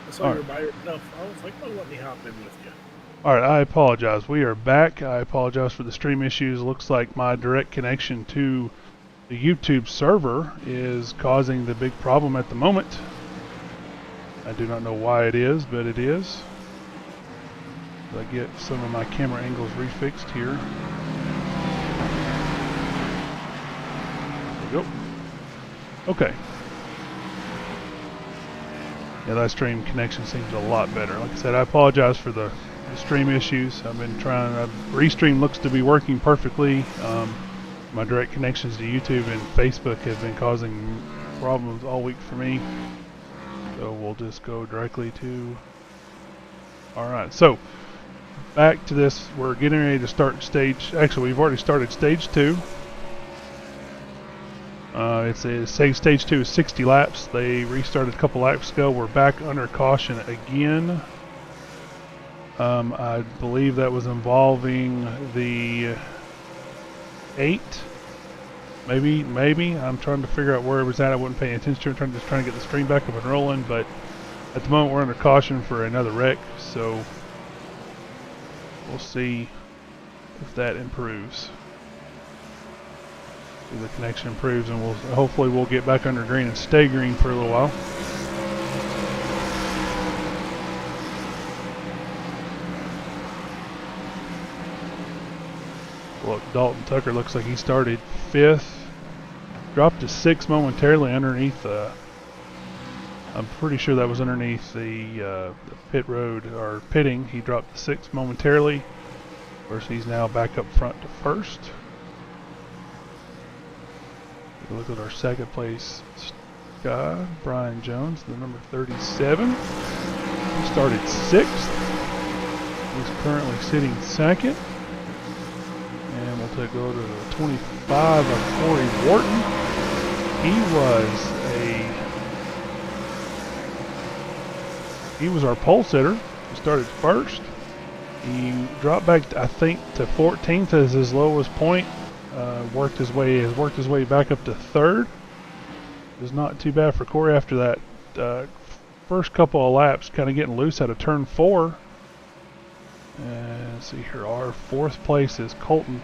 I saw All you right. were by yourself. I was like, oh, let me hop in with you. All right, I apologize. We are back. I apologize for the stream issues. Looks like my direct connection to the YouTube server is causing the big problem at the moment. I do not know why it is, but it is. I get some of my camera angles refixed here. There we go. Okay. Yeah, that stream connection seems a lot better. Like I said, I apologize for the stream issues. I've been trying. Restream looks to be working perfectly. My direct connections to YouTube and Facebook have been causing problems all week for me. So we'll just go directly to... Alright, so back to this. We're getting ready to start stage... Actually, we've already started stage 2. Stage 2 is 60 laps. They restarted a couple laps ago. We're back under caution again. I believe that was involving the 8. Maybe. I'm trying to figure out where it was at. I wasn't paying attention to it. Just trying to get the stream back up and rolling. But at the moment, we're under caution for another wreck. So we'll see if that improves. If the connection improves, and hopefully we'll get back under green and stay green for a little while. Look, Dalton Tucker looks like he started 5th, dropped to 6th momentarily underneath. I'm pretty sure that was underneath the pit road or pitting. He dropped to 6th momentarily. Of course, he's now back up front to 1st. Look at our second place guy, Brian Jones, the number 37. He started 6th. He's currently sitting 2nd. And we'll go to the 25 of Corey Wharton. He was our pole sitter. He started 1st. He dropped back, I think, to 14th as his lowest point. Has worked his way back up to 3rd. It was not too bad for Corey after that first couple of laps, kind of getting loose out of turn 4. And let's see here, our 4th place is Colton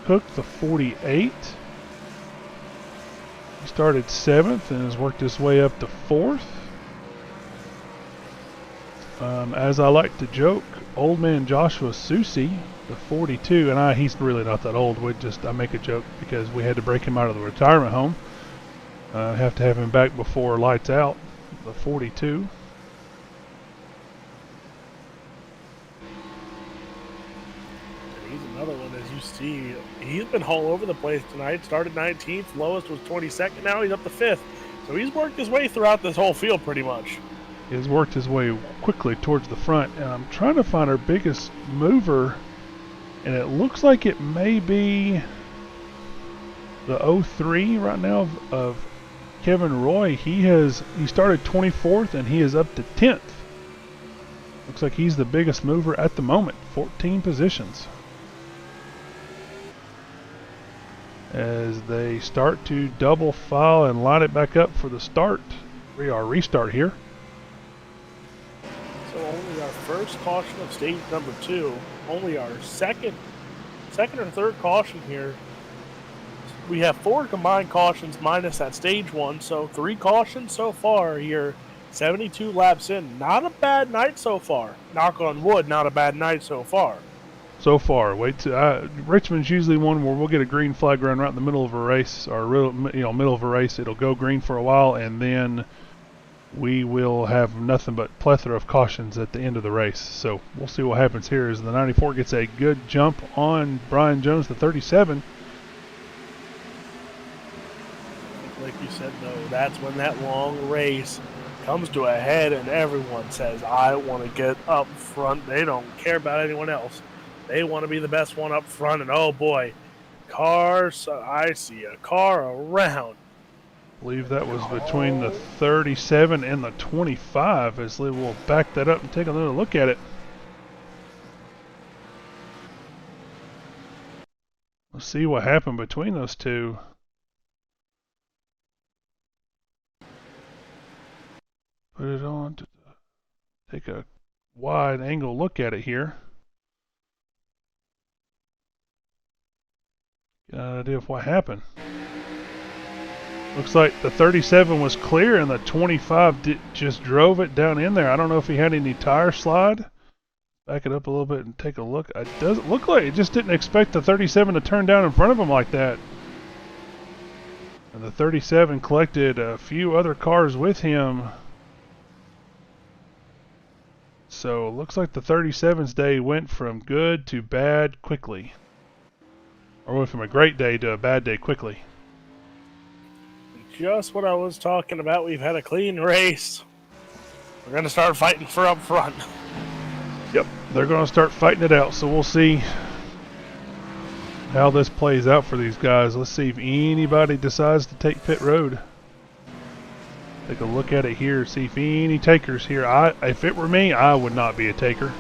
Cook, the 48. He started 7th and has worked his way up to 4th. As I like to joke, old man Joshua Susi, the 42, and he's really not that old. I make a joke because we had to break him out of the retirement home. Have to have him back before lights out, the 42. He's another one, as you see. He's been all over the place tonight. Started 19th, lowest was 22nd. Now he's up to 5th. So he's worked his way throughout this whole field pretty much. He has worked his way quickly towards the front, and I'm trying to find our biggest mover, and it looks like it may be the 03 right now of Kevin Roy. He started 24th and he is up to 10th. Looks like he's the biggest mover at the moment, 14 positions. As they start to double file and line it back up for the start, restart here. So only our first caution of stage number 2, only our second or third caution here. We have 4 combined cautions minus that stage 1, so 3 cautions so far here. 72 laps in. Not a bad night so far. Knock on wood, not a bad night so far. Richmond's usually one where we'll get a green flag run right in the middle of a race, or middle of a race. It'll go green for a while, and then we will have nothing but plethora of cautions at the end of the race. So we'll see what happens here as the 94 gets a good jump on Brian Jones, the 37. Like you said, though, that's when that long race comes to a head and everyone says, I want to get up front. They don't care about anyone else. They want to be the best one up front, and oh boy, cars, I see a car around. I believe that was between the 37 and the 25, as we will back that up and take another look at it. Let's see what happened between those two. Put it on to take a wide angle look at it here. Get an idea of what happened. Looks like the 37 was clear and the 25 just drove it down in there. I don't know if he had any tire slide. Back it up a little bit and take a look. It doesn't look like it just didn't expect the 37 to turn down in front of him like that. And the 37 collected a few other cars with him. So it looks like the 37's day went from good to bad quickly. Or went from a great day to a bad day quickly. Just what I was talking about. We've had a clean race. We're going to start fighting for up front. Yep, they're going to start fighting it out, so we'll see how this plays out for these guys. Let's see if anybody decides to take pit road. Take a look at it here, see if any takers here. If it were me, I would not be a taker.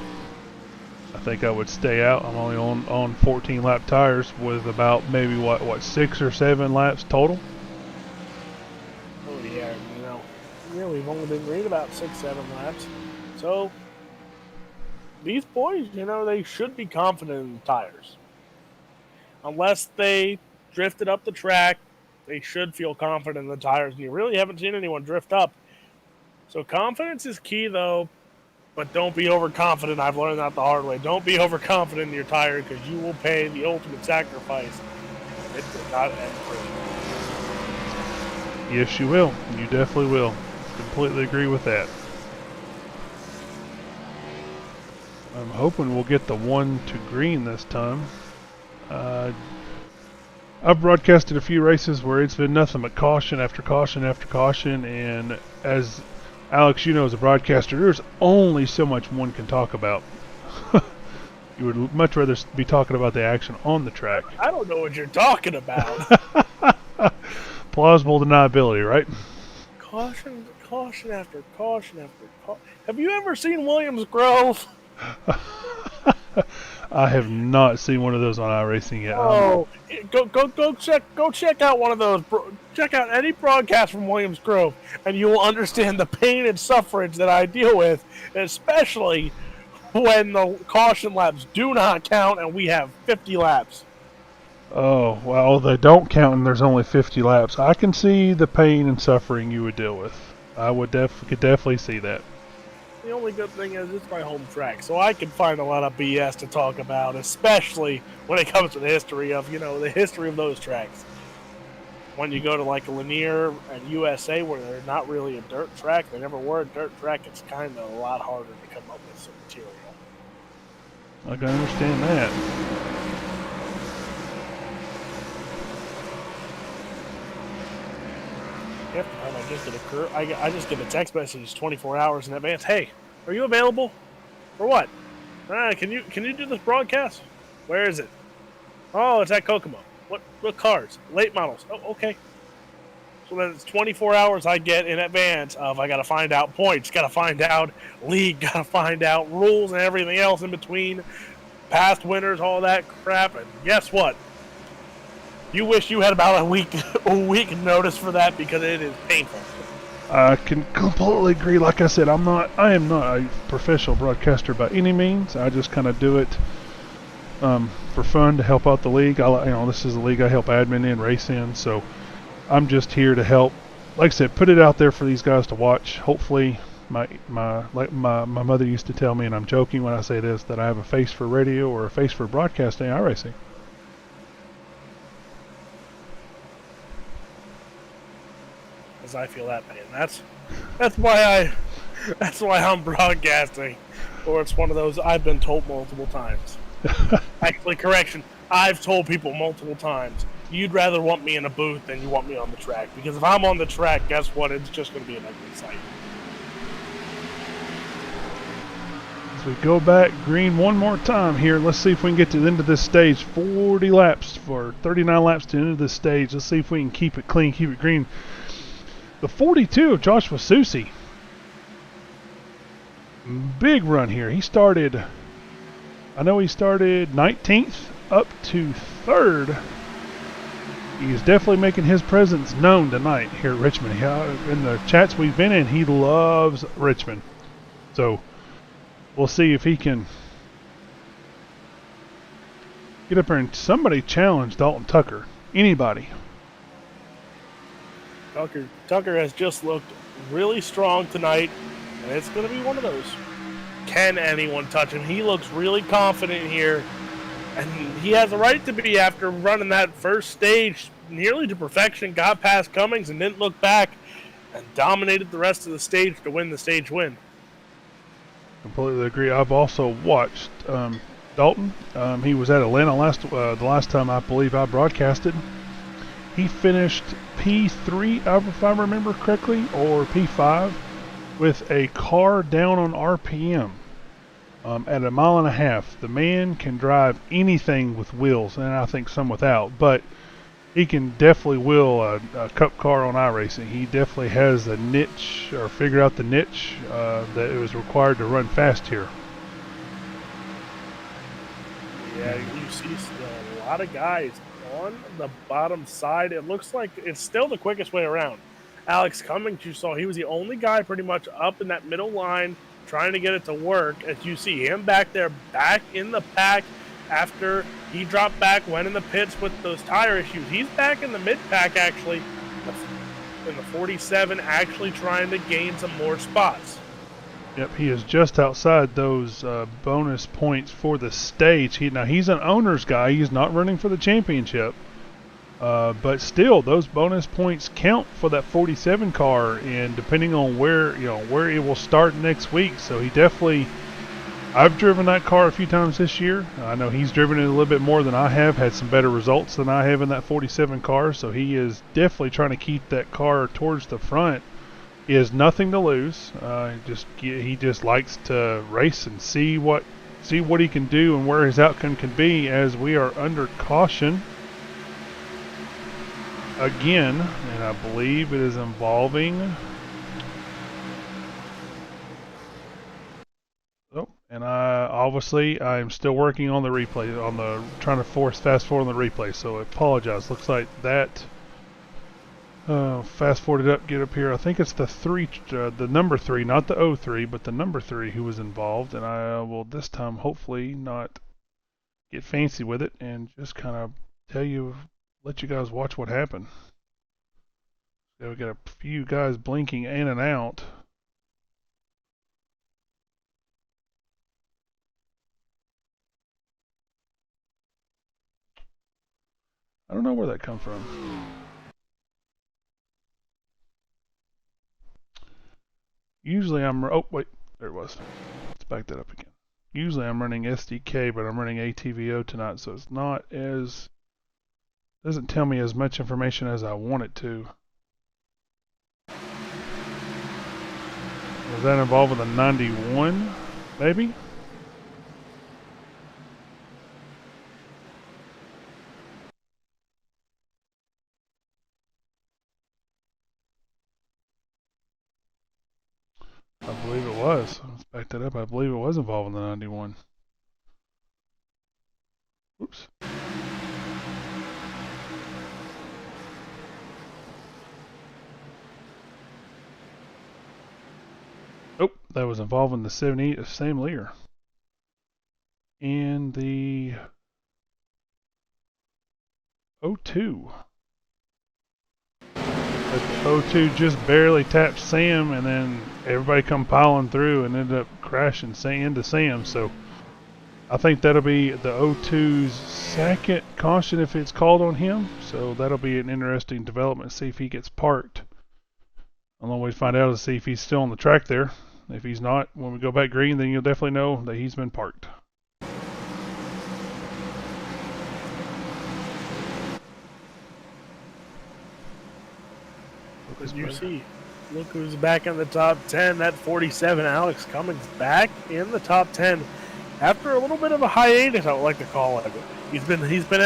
I think I would stay out. I'm only on 14 lap tires with about maybe what 6 or 7 laps total. Oh yeah, we've only been reading about 6-7 laps. So these boys, they should be confident in the tires. Unless they drifted up the track, they should feel confident in the tires. And you really haven't seen anyone drift up. So confidence is key, though. But don't be overconfident. I've learned that the hard way. Don't be overconfident in your tire because you will pay the ultimate sacrifice. It will not end pretty. Yes, you will. You definitely will. Completely agree with that. I'm hoping we'll get the 1 to green this time. I've broadcasted a few races where it's been nothing but caution after caution after caution, and as Alex, as a broadcaster, there's only so much one can talk about. You would much rather be talking about the action on the track. I don't know what you're talking about. Plausible deniability, right? Caution after caution after caution. Have you ever seen Williams Grove? I have not seen one of those on iRacing yet. Oh, go check out one of those. Check out any broadcast from Williams Grove, and you will understand the pain and suffering that I deal with, especially when the caution laps do not count and we have 50 laps. Oh, well, they don't count and there's only 50 laps. I can see the pain and suffering you would deal with. I would could definitely see that. The only good thing is it's my home track, so I can find a lot of BS to talk about, especially when it comes to the history of, the history of those tracks. When you go to like Lanier and USA, where they're not really a dirt track, they never were a dirt track, it's kind of a lot harder to come up with some material. I can understand that. Every time I just get a text message 24 hours in advance. Hey, are you available? For what? Can you do this broadcast? Where is it? Oh, it's at Kokomo. What cars? Late models. Oh, okay. So then it's 24 hours I get in advance of I got to find out points, got to find out league, got to find out rules and everything else in between, past winners, all that crap. And guess what? You wish you had about a week notice for that because it is painful. I can completely agree. Like I said, I am not a professional broadcaster by any means. I just kind of do it for fun to help out the league. This is the league I help admin in, race in, so I'm just here to help. Like I said, put it out there for these guys to watch. Hopefully, my mother used to tell me, and I'm joking when I say this, that I have a face for radio or a face for broadcasting iRacing. As I feel that pain. That's why I'm broadcasting, or it's one of those I've been told multiple times. Actually, correction. I've told people multiple times. You'd rather want me in a booth than you want me on the track, because if I'm on the track, guess what? It's just going to be an ugly sight. As we go back green one more time here, let's see if we can get to the end of this stage. 40 laps for 39 laps to the end of this stage. Let's see if we can keep it clean, keep it green. The 42 of Joshua Susi. Big run here. He started 19th up to 3rd. He's definitely making his presence known tonight here at Richmond. In the chats we've been in, he loves Richmond. So we'll see if he can get up there and somebody challenge Dalton Tucker. Anybody. Tucker has just looked really strong tonight, and it's going to be one of those. Can anyone touch him? He looks really confident here, and he has a right to be after running that first stage nearly to perfection, got past Cummings and didn't look back, and dominated the rest of the stage to win the stage win. Completely agree. I've also watched Dalton. He was at Atlanta the last time I believe I broadcasted. He finished P3, if I remember correctly, or P5, with a car down on RPM at 1.5 miles. The man can drive anything with wheels, and I think some without, but he can definitely wheel a cup car on iRacing. He definitely has a niche, or figured out the niche that it was required to run fast here. Yeah, you see a lot of guys on the bottom side. It looks like it's still the quickest way around. Alex Cummings, you saw, he was the only guy pretty much up in that middle line trying to get it to work. As you see him back there, back in the pack after he dropped back, went in the pits with those tire issues. He's back in the mid-pack, actually, in the 47, actually trying to gain some more spots. Yep, he is just outside those bonus points for the stage. He's an owner's guy. He's not running for the championship. But still, those bonus points count for that 47 car, and depending on where it will start next week. So he definitely, I've driven that car a few times this year. I know he's driven it a little bit more than I have, had some better results than I have in that 47 car. So he is definitely trying to keep that car towards the front. He has nothing to lose. He just likes to race and see what he can do and where his outcome can be, as we are under caution again, and I believe it is involving. Oh, and I am still working on the replay, trying to fast forward on the replay. So I apologize. Looks like that. Fast forward it up, get up here. I think it's the number 3, not the 03, but the number 3 who was involved. And I will this time hopefully not get fancy with it and just kind of let you guys watch what happened. So we got a few guys blinking in and out. I don't know where that come from. Usually oh wait, there it was. Let's back that up again. Usually I'm running SDK, but I'm running ATVO tonight, so it's not as, doesn't tell me as much information as I want it to. Was that involved with a 91, maybe? I believe it was. Let's back that up. I believe it was involved in the 91. Oops. Oh, that was involving the 78 of Sam Lear. And the 02. The 02 just barely tapped Sam, and then everybody come piling through and ended up crashing into Sam. So I think that'll be the 02's second caution if it's called on him. So that'll be an interesting development, see if he gets parked. The only way to find out is see if he's still on the track there. If he's not, when we go back green, then you'll definitely know that he's been parked. As you see, look who's back in the top 10. That 47, Alex Cummings, back in the top 10 after a little bit of a hiatus, I would like to call it. He's been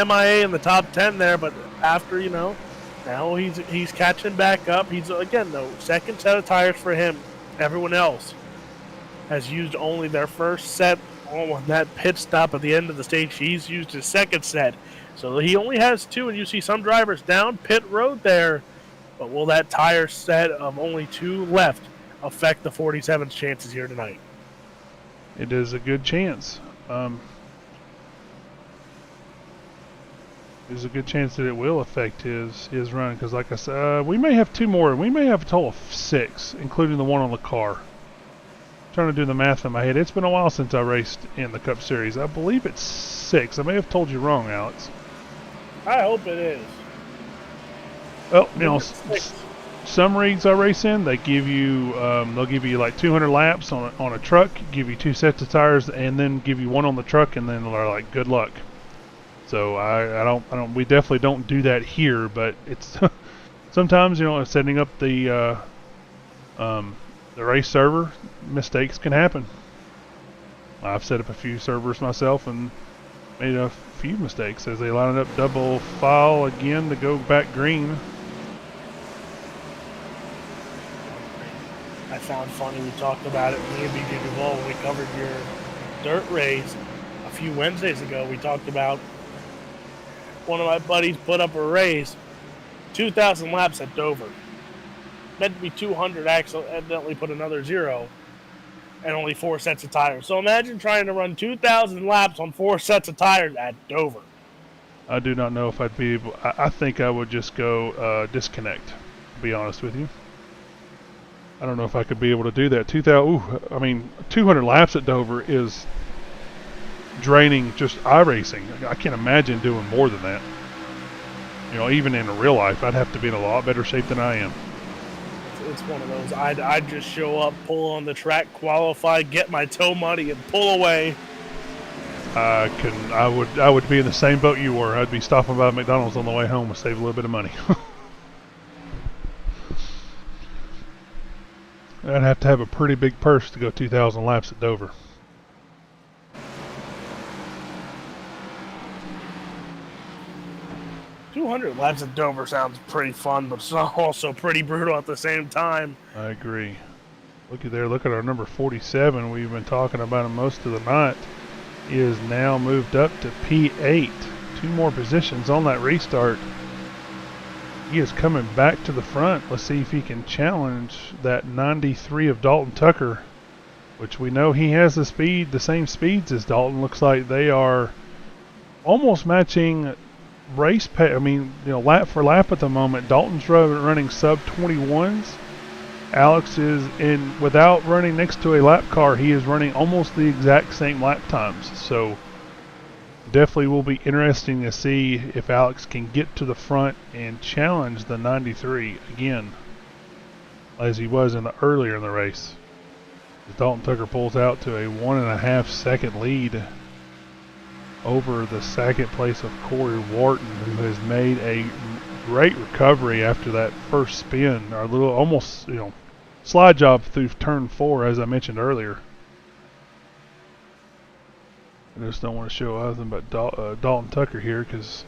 MIA in the top 10 there, but after, now he's catching back up. He's, again, the second set of tires for him. Everyone else has used only their first set on that pit stop at the end of the stage. He's used his second set. So he only has 2, and you see some drivers down pit road there. But will that tire set of only 2 left affect the 47's chances here tonight? It is a good chance. There's a good chance that it will affect his run, because like I said, we may have 2 more. We may have a total of 6, including the one on the car. I'm trying to do the math in my head. It's been a while since I raced in the Cup Series. I believe it's 6. I may have told you wrong, Alex. I hope it is. Well, you know, some rigs I race in, they give you, they'll give you like 200 laps on a truck, give you 2 sets of tires, and then give you 1 on the truck, and then they're like, good luck. So we definitely don't do that here, but it's sometimes, you know, setting up the race server, mistakes can happen. I've set up a few servers myself and made a few mistakes as they lined up double file again to go back green. I found funny, we talked about it, me and BJ Duvall, when we covered your dirt race a few Wednesdays ago. We talked about one of my buddies put up a race, 2,000 laps at Dover. Meant to be 200, accidentally put another 0, and only 4 sets of tires. So imagine trying to run 2,000 laps on 4 sets of tires at Dover. I do not know if I'd be able. I think I would just go disconnect, to be honest with you. I don't know if I could be able to do that. 200 laps at Dover is draining just iRacing. I can't imagine doing more than that. You know, even in real life, I'd have to be in a lot better shape than I am. It's one of those. I'd just show up, pull on the track, qualify, get my tow muddy, and pull away. I would be in the same boat you were. I'd be stopping by McDonald's on the way home to save a little bit of money. I'd have to have a pretty big purse to go 2,000 laps at Dover. $200 laps at Dover sounds pretty fun, but it's also pretty brutal at the same time. I agree. Look at there. Look at our number 47. We've been talking about him most of the night. He is now moved up to P8. 2 more positions on that restart. He is coming back to the front. Let's see if he can challenge that 93 of Dalton Tucker, which we know he has the same speeds as Dalton. Looks like they are almost matching race pace. I mean, you know, lap for lap at the moment. Dalton's running sub 21s. Alex is without running next to a lap car, he is running almost the exact same lap times. So definitely will be interesting to see if Alex can get to the front and challenge the 93 again, as he was earlier in the race. Dalton Tucker pulls out to a 1.5 second lead over the second place of Corey Wharton, who has made a great recovery after that first spin, or little almost, you know, slide job through turn 4, as I mentioned earlier. I just don't want to show other than but Dalton Tucker here, because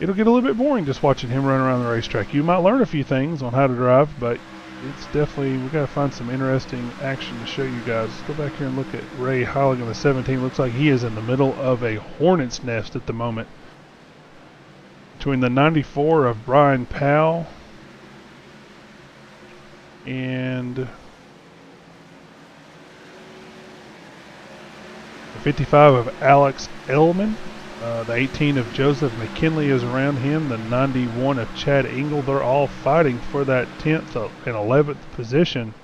it'll get a little bit boring just watching him run around the racetrack. You might learn a few things on how to drive, but it's definitely, we've got to find some interesting action to show you guys. Let's go back here and look at Ray Heilig on the 17. Looks like he is in the middle of a hornet's nest at the moment. Between the 94 of Brian Powell and the 55 of Alex Ellman. The 18 of Joseph McKinley is around him. The 91 of Chad Engel. They're all fighting for that 10th and 11th position.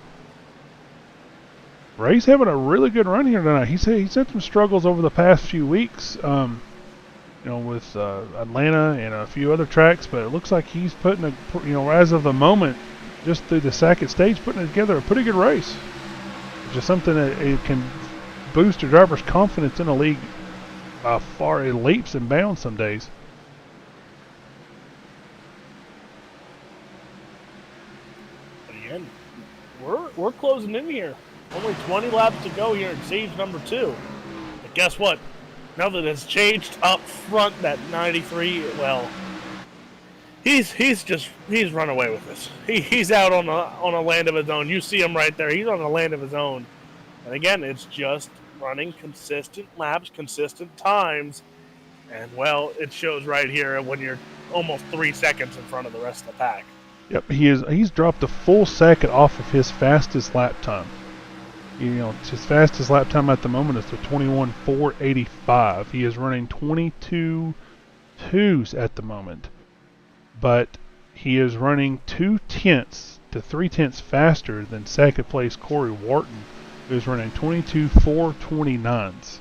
Ray's having a really good run here tonight. He's had some struggles over the past few weeks, you know, with Atlanta and a few other tracks, but it looks like he's putting as of the moment, just through the second stage, putting together a pretty good race. It's just something that it can boost your driver's confidence in a league by far. It leaps and bounds some days. Again, we're closing in here. Only 20 laps to go here in stage number 2. But guess what? Now that it's changed up front, that 93, well, he's run away with this. He's out on a land of his own. You see him right there. He's on a land of his own. And again, it's just running consistent laps, consistent times, And, well, it shows right here when you're almost 3 seconds in front of the rest of the pack. Yep, he's dropped a full second off of his fastest lap time. You know, his fastest lap time at the moment is the 21.485. He is running 22.2s at the moment, but he is running 2/10 to 3/10 faster than second place Corey Wharton, who is running 22.429s.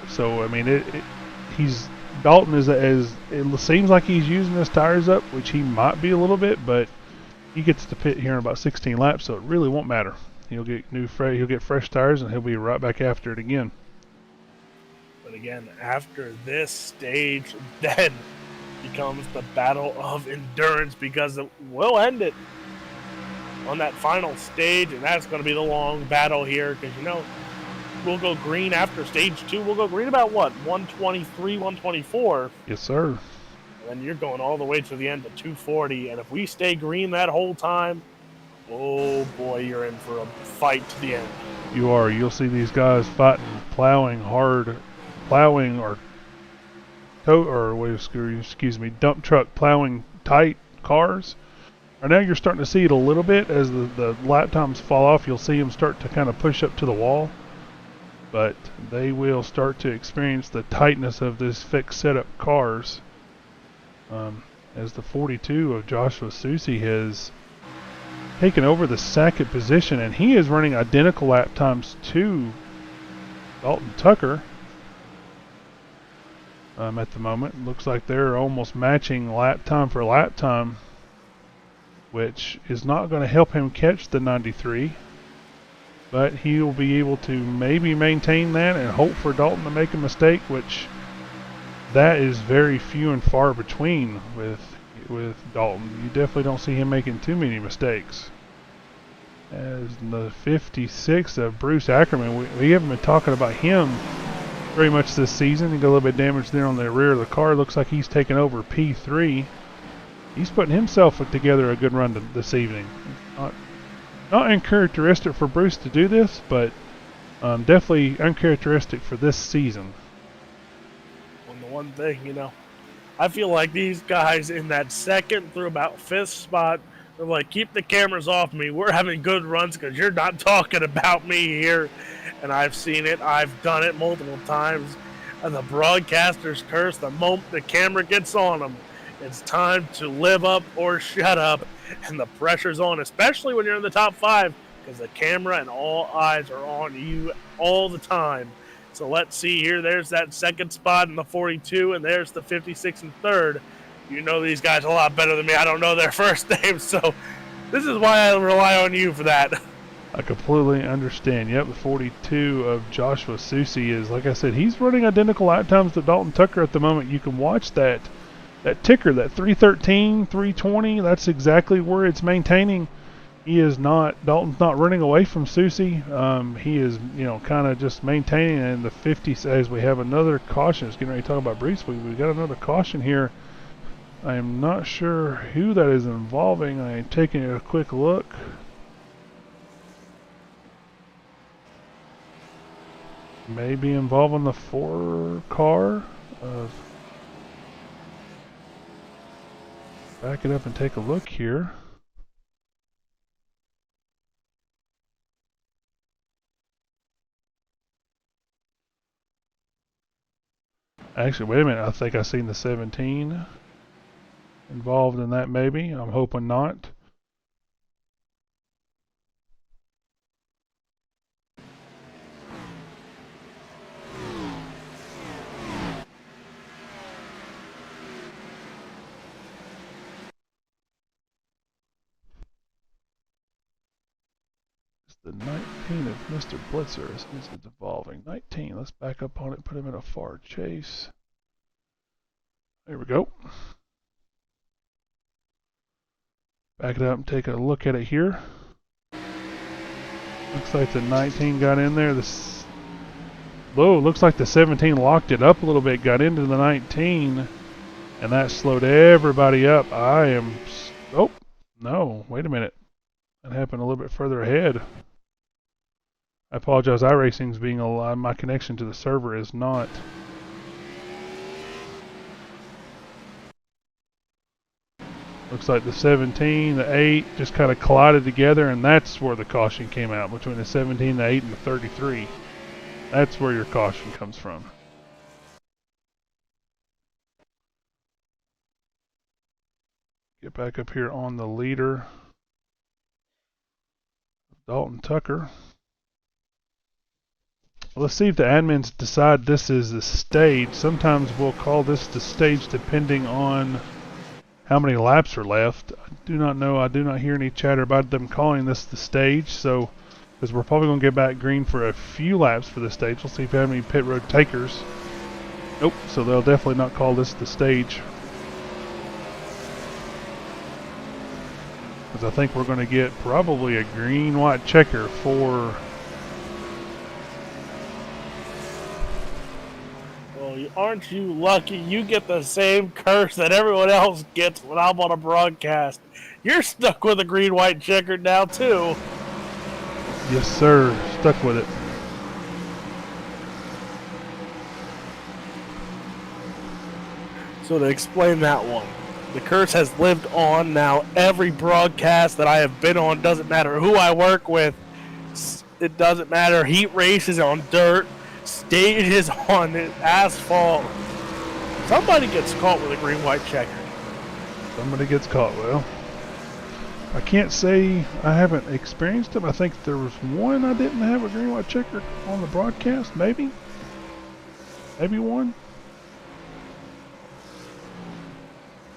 So I mean, he's Dalton is as it seems like he's using his tires up, which he might be a little bit, but he gets to pit here in about 16 laps, so it really won't matter. He'll get he'll get fresh tires, and he'll be right back after it again. But again, after this stage, then becomes the battle of endurance, because it will end it on that final stage, and that's going to be the long battle here, because we'll go green after stage 2. We'll go green about what, 123, 124. Yes, sir. And then you're going all the way to the end of 240, and if we stay green that whole time, oh boy, you're in for a fight to the end. You are. You'll see these guys fighting, plowing hard, dump truck plowing tight cars. Right now you're starting to see it a little bit as the lap times fall off. You'll see them start to kind of push up to the wall, but they will start to experience the tightness of this fixed setup cars as the 42 of Joshua Susi has taken over the second position, and he is running identical lap times to Dalton Tucker at the moment. Looks like they're almost matching lap time for lap time, which is not going to help him catch the 93, but he will be able to maybe maintain that and hope for Dalton to make a mistake, which that is very few and far between with Dalton. You definitely don't see him making too many mistakes. As the 56 of Bruce Ackerman, we haven't been talking about him very much this season. He got a little bit damaged there on the rear of the car. Looks like he's taken over P3. He's putting himself together a good run this evening. Not uncharacteristic for Bruce to do this, but definitely uncharacteristic for this season. And the one thing, I feel like these guys in that second through about 5th spot, they're like, keep the cameras off me. We're having good runs because you're not talking about me here. And I've seen it. I've done it multiple times. And the broadcaster's curse, the moment the camera gets on them, it's time to live up or shut up. And the pressure's on, especially when you're in the top 5, because the camera and all eyes are on you all the time. So let's see here. There's that second spot in the 42, and there's the 56 and third. You know these guys a lot better than me. I don't know their first names, so this is why I rely on you for that. I completely understand. Yep, the 42 of Joshua Susi is, like I said, he's running identical lap times to Dalton Tucker at the moment. You can watch that ticker, that 313, 320, that's exactly where it's maintaining. Dalton's not running away from Susi. He is, kind of just maintaining. And the 50 says we have another caution. It's getting ready to talk about Brees. We got another caution here. I am not sure who that is involving. I am taking a quick look. Maybe involving the 4 car. Back it up and take a look here. Actually, wait a minute. I think I seen the 17 involved in that, maybe. I'm hoping not. The 19 of Mr. Blitzer is evolving. 19, let's back up on it, put him in a far chase. There we go. Back it up and take a look at it here. Looks like the 19 got in there. Looks like the 17 locked it up a little bit, got into the 19, and that slowed everybody up. Oh, no, wait a minute. That happened a little bit further ahead. I apologize. iRacing's being my connection to the server is not Looks like the 17, the 8 just kind of collided together, and that's where the caution came out, between the 17, the 8, and the 33. That's where your caution comes from. Get back up here on the leader. Dalton Tucker. Let's see if the admins decide this is the stage. Sometimes we'll call this the stage depending on how many laps are left. I do not know. I do not hear any chatter about them calling this the stage. So, because we're probably going to get back green for a few laps for the stage. We'll see if we have any pit road takers. Nope. So they'll definitely not call this the stage. Because I think we're going to get probably a green-white checker for... Well, aren't you lucky? You get the same curse that everyone else gets when I'm on a broadcast. You're stuck with a green-white checker now, too. Yes, sir. Stuck with it. So to explain that one, the curse has lived on now. Every broadcast that I have been on, doesn't matter who I work with, it doesn't matter. Heat races on dirt, stages on asphalt. Somebody gets caught with a green-white checker. Somebody gets caught. Well, I can't say I haven't experienced it. I think there was one I didn't have a green-white checker on the broadcast. Maybe one.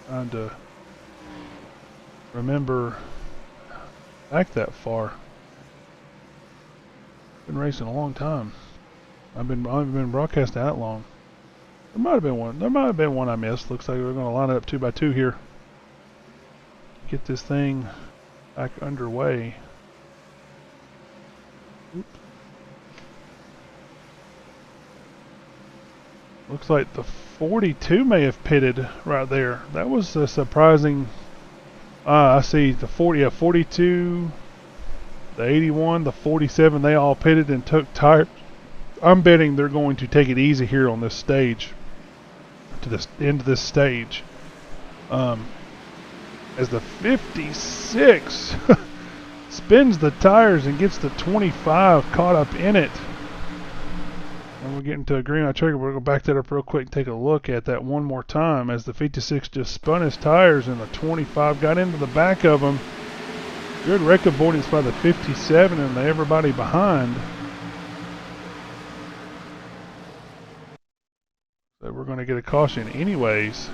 Trying to remember back that far. Been racing a long time. I've been broadcasting that long. There might have been one. There might have been one I missed. Looks like we're going to line it up 2 by 2 here. Get this thing back underway. Oops. Looks like the 42 may have pitted right there. That was a surprising. I see the 42, the 81, the 47. They all pitted and took tires. I'm betting they're going to take it easy here on this stage. To this end of this stage. As the 56 spins the tires and gets the 25 caught up in it. And we're getting to a green-white checker. We're going to back that up real quick and take a look at that one more time as the 56 just spun his tires and the 25 got into the back of him. Good wreck avoidance by the 57 and everybody behind. So we're going to get a caution anyways.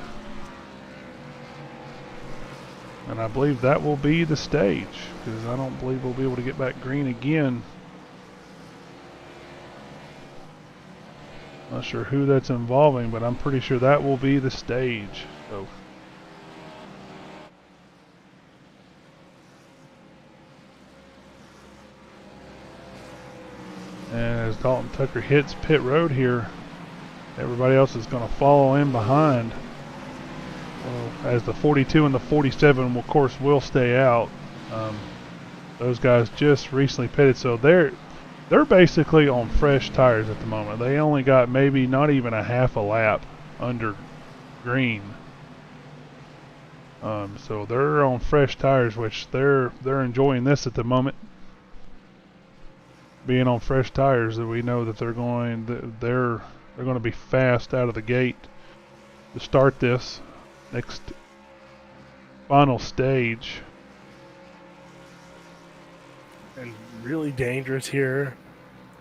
And I believe that will be the stage, because I don't believe we'll be able to get back green again. Not sure who that's involving, but I'm pretty sure that will be the stage. So. And as Dalton Tucker hits pit road here, everybody else is going to follow in behind. Well, as the 42 and the 47, of course, will stay out. Those guys just recently pitted, so they're basically on fresh tires at the moment. They only got maybe not even a half a lap under green. So they're on fresh tires, which they're enjoying this at the moment. Being on fresh tires, that we know that they're going to be fast out of the gate to start this next final stage. And really dangerous here.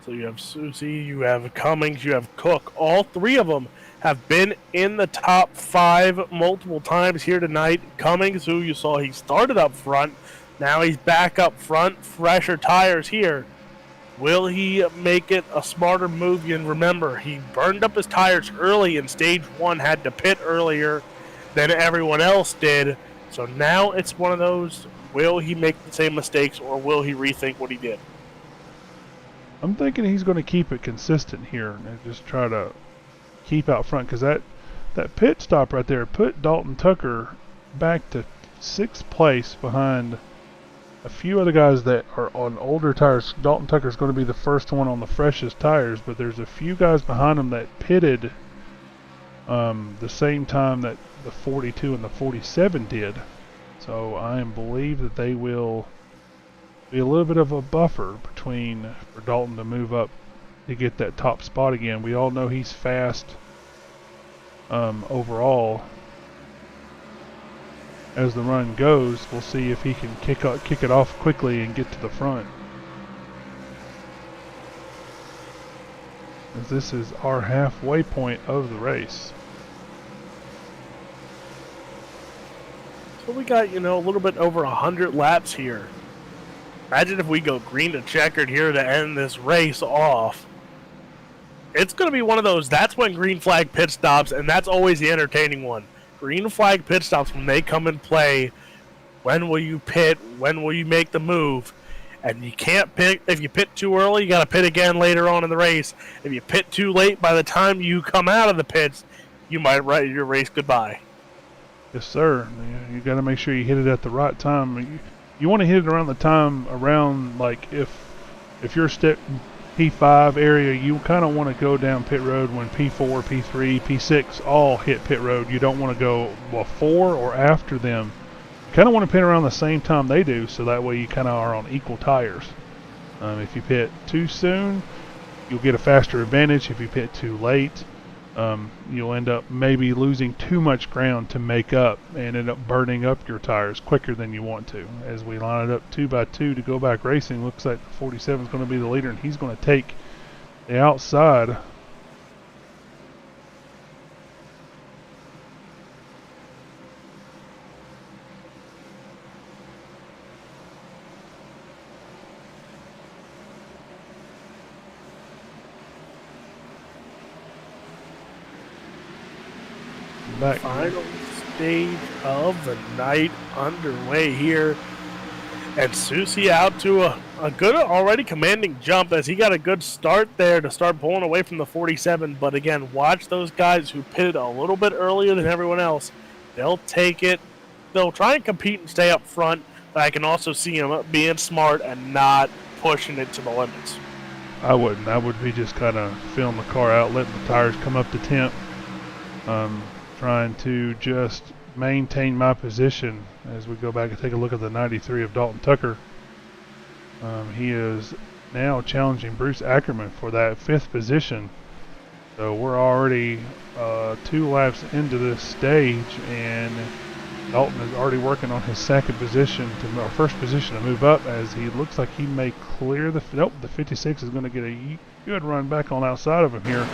So you have Susie, you have Cummings, you have Cook. All three of them have been in the top 5 multiple times here tonight. Cummings, who you saw, he started up front. Now he's back up front, fresher tires here. Will he make it a smarter move? And remember, he burned up his tires early in stage 1, had to pit earlier than everyone else did. So now it's one of those, will he make the same mistakes or will he rethink what he did? I'm thinking he's going to keep it consistent here and just try to keep out front, because that pit stop right there put Dalton Tucker back to 6th place behind a few other guys that are on older tires. Dalton Tucker's going to be the first one on the freshest tires, but there's a few guys behind him that pitted the same time that the 42 and the 47 did. So I believe that they will be a little bit of a buffer for Dalton to move up to get that top spot again. We all know he's fast overall. As the run goes, we'll see if he can kick it off quickly and get to the front. As this is our halfway point of the race. So we got, a little bit over 100 laps here. Imagine if we go green to checkered here to end this race off. It's going to be one of those, that's when green flag pit stops, and that's always the entertaining one. Green flag pit stops, when they come and play, when will you pit, when will you make the move? And you can't pit, if you pit too early, you got to pit again later on in the race. If you pit too late, by the time you come out of the pits, you might write your race goodbye. Yes, sir. You got to make sure you hit it at the right time. You want to hit it around the time around, like, if you're step P5 area, you kind of want to go down pit road when P4, P3, P6 all hit pit road. You don't want to go before or after them. You kind of want to pit around the same time they do, so that way you kind of are on equal tires. If you pit too soon, you'll get a faster advantage. If you pit too late, you'll end up maybe losing too much ground to make up and end up burning up your tires quicker than you want to. As we line it up 2 by 2 to go back racing, looks like the 47 is going to be the leader, and he's going to take the outside. Back. Final stage of the night underway here. And Susie out to a good, already commanding jump, as he got a good start there to start pulling away from the 47. But again, watch those guys who pitted a little bit earlier than everyone else. They'll take it. They'll try and compete and stay up front, but I can also see them being smart and not pushing it to the limits. I wouldn't. I would be just kind of filling the car out, letting the tires come up to temp. Trying to just maintain my position as we go back and take a look at the 93 of Dalton Tucker. He is now challenging Bruce Ackerman for that 5th position. So we're already 2 laps into this stage, and Dalton is already working on his 2nd position, or 1st position to move up, as he looks like he may clear the... Nope, the 56 is going to get a good run back on outside of him here.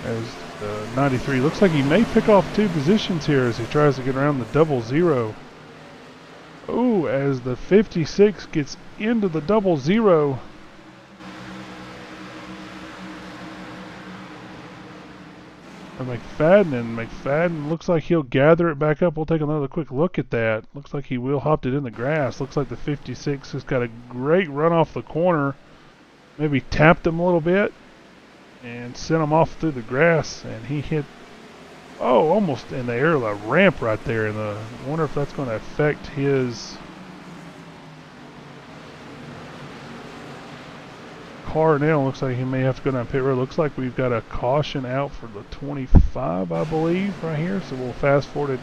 As the 93 looks like he may pick off 2 positions here as he tries to get around the 00. Oh, as the 56 gets into the 00. McFadden looks like he'll gather it back up. We'll take another quick look at that. Looks like he will hopped it in the grass. Looks like the 56 has got a great run off the corner. Maybe tapped him a little bit and sent him off through the grass, and he hit, almost in the air of the ramp right there. And I wonder if that's going to affect his car now. Looks like he may have to go down pit road. Looks like we've got a caution out for the 25, I believe, right here. So we'll fast forward it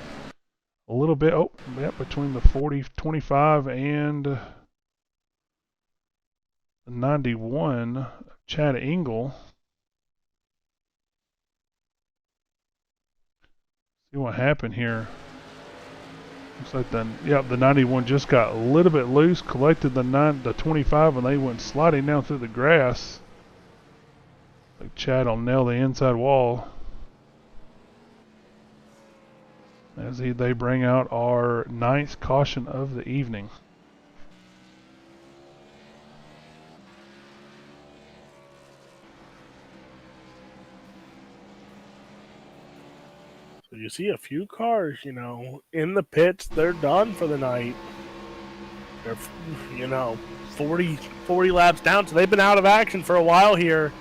a little bit. Oh, yeah, between the 25 and the 91, Chad Engel. See what happened here. Looks like the 91 just got a little bit loose, collected the 25, and they went sliding down through the grass. Like Chad will nail the inside wall. As they bring out our 9th caution of the evening. So you see a few cars, in the pits. They're done for the night. They're, 40 laps down, so they've been out of action for a while here.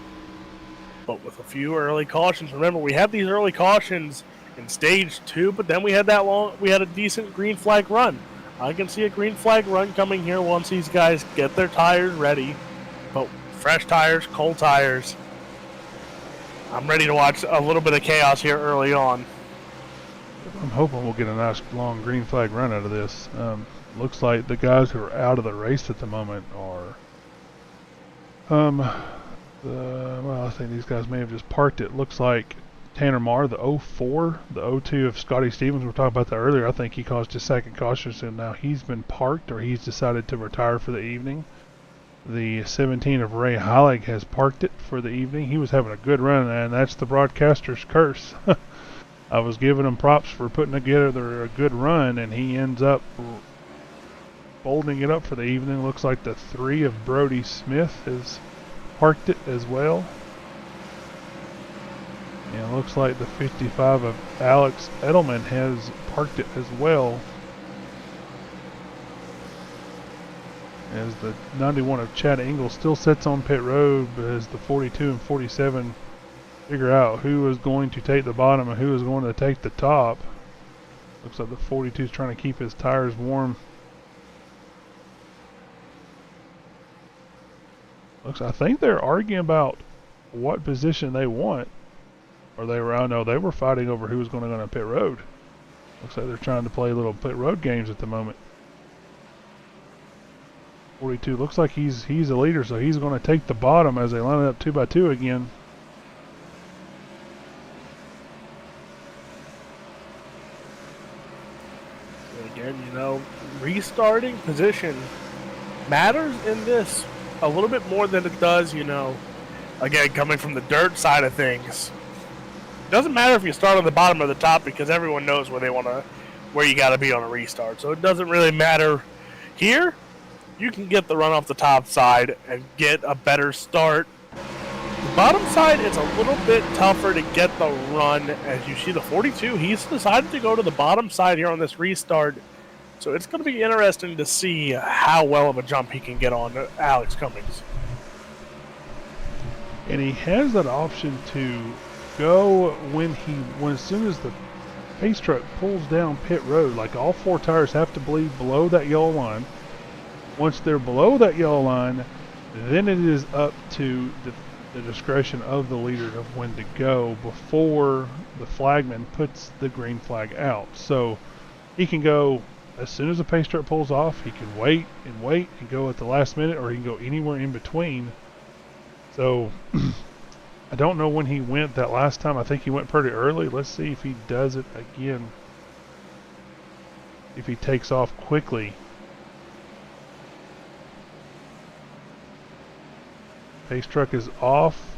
But with a few early cautions. Remember, we had these early cautions in stage 2, but then we had a decent green flag run. I can see a green flag run coming here once these guys get their tires ready. But fresh tires, cold tires. I'm ready to watch a little bit of chaos here early on. I'm hoping we'll get a nice long green flag run out of this. Looks like the guys who are out of the race at the moment are, well, I think these guys may have just parked it. Looks like Tanner Marr, the 04, the 02 of Scotty Stevens, we were talking about that earlier. I think he caused his second caution, so now he's been parked, or he's decided to retire for the evening. The 17 of Ray Heilig has parked it for the evening. He was having a good run, and that's the broadcaster's curse. I was giving him props for putting together a good run, and he ends up folding it up for the evening. Looks like the 3 of Brody Smith has parked it as well. And it looks like the 55 of Alex Edelman has parked it as well. As the 91 of Chad Engel still sits on pit road, but as the 42 and 47 figure out who is going to take the bottom and who is going to take the top. Looks like the 42 is trying to keep his tires warm. I think they're arguing about what position they want. Or they were, I don't know, they were fighting over who was going to go on pit road. Looks like they're trying to play little pit road games at the moment. 42 looks like he's a leader, so he's going to take the bottom as they line it up 2 by 2 again. Again, you know, restarting position matters in this a little bit more than it does, you know, again, coming from the dirt side of things. Doesn't matter if you start on the bottom or the top, because everyone knows where you got to be on a restart. So it doesn't really matter here. You can get the run off the top side and get a better start. The bottom side, it's a little bit tougher to get the run. As you see, the 42, he's decided to go to the bottom side here on this restart. So it's going to be interesting to see how well of a jump he can get on Alex Cummings. And he has that option to go as soon as the pace truck pulls down pit road. Like, all 4 tires have to bleed below that yellow line. Once they're below that yellow line, then it is up to the discretion of the leader of when to go before the flagman puts the green flag out. So he can go as soon as the pace truck pulls off. He can wait and go at the last minute, or he can go anywhere in between. So I don't know when he went that last time. I think he went pretty early. Let's see if he does it again. If he takes off quickly. Pace truck is off,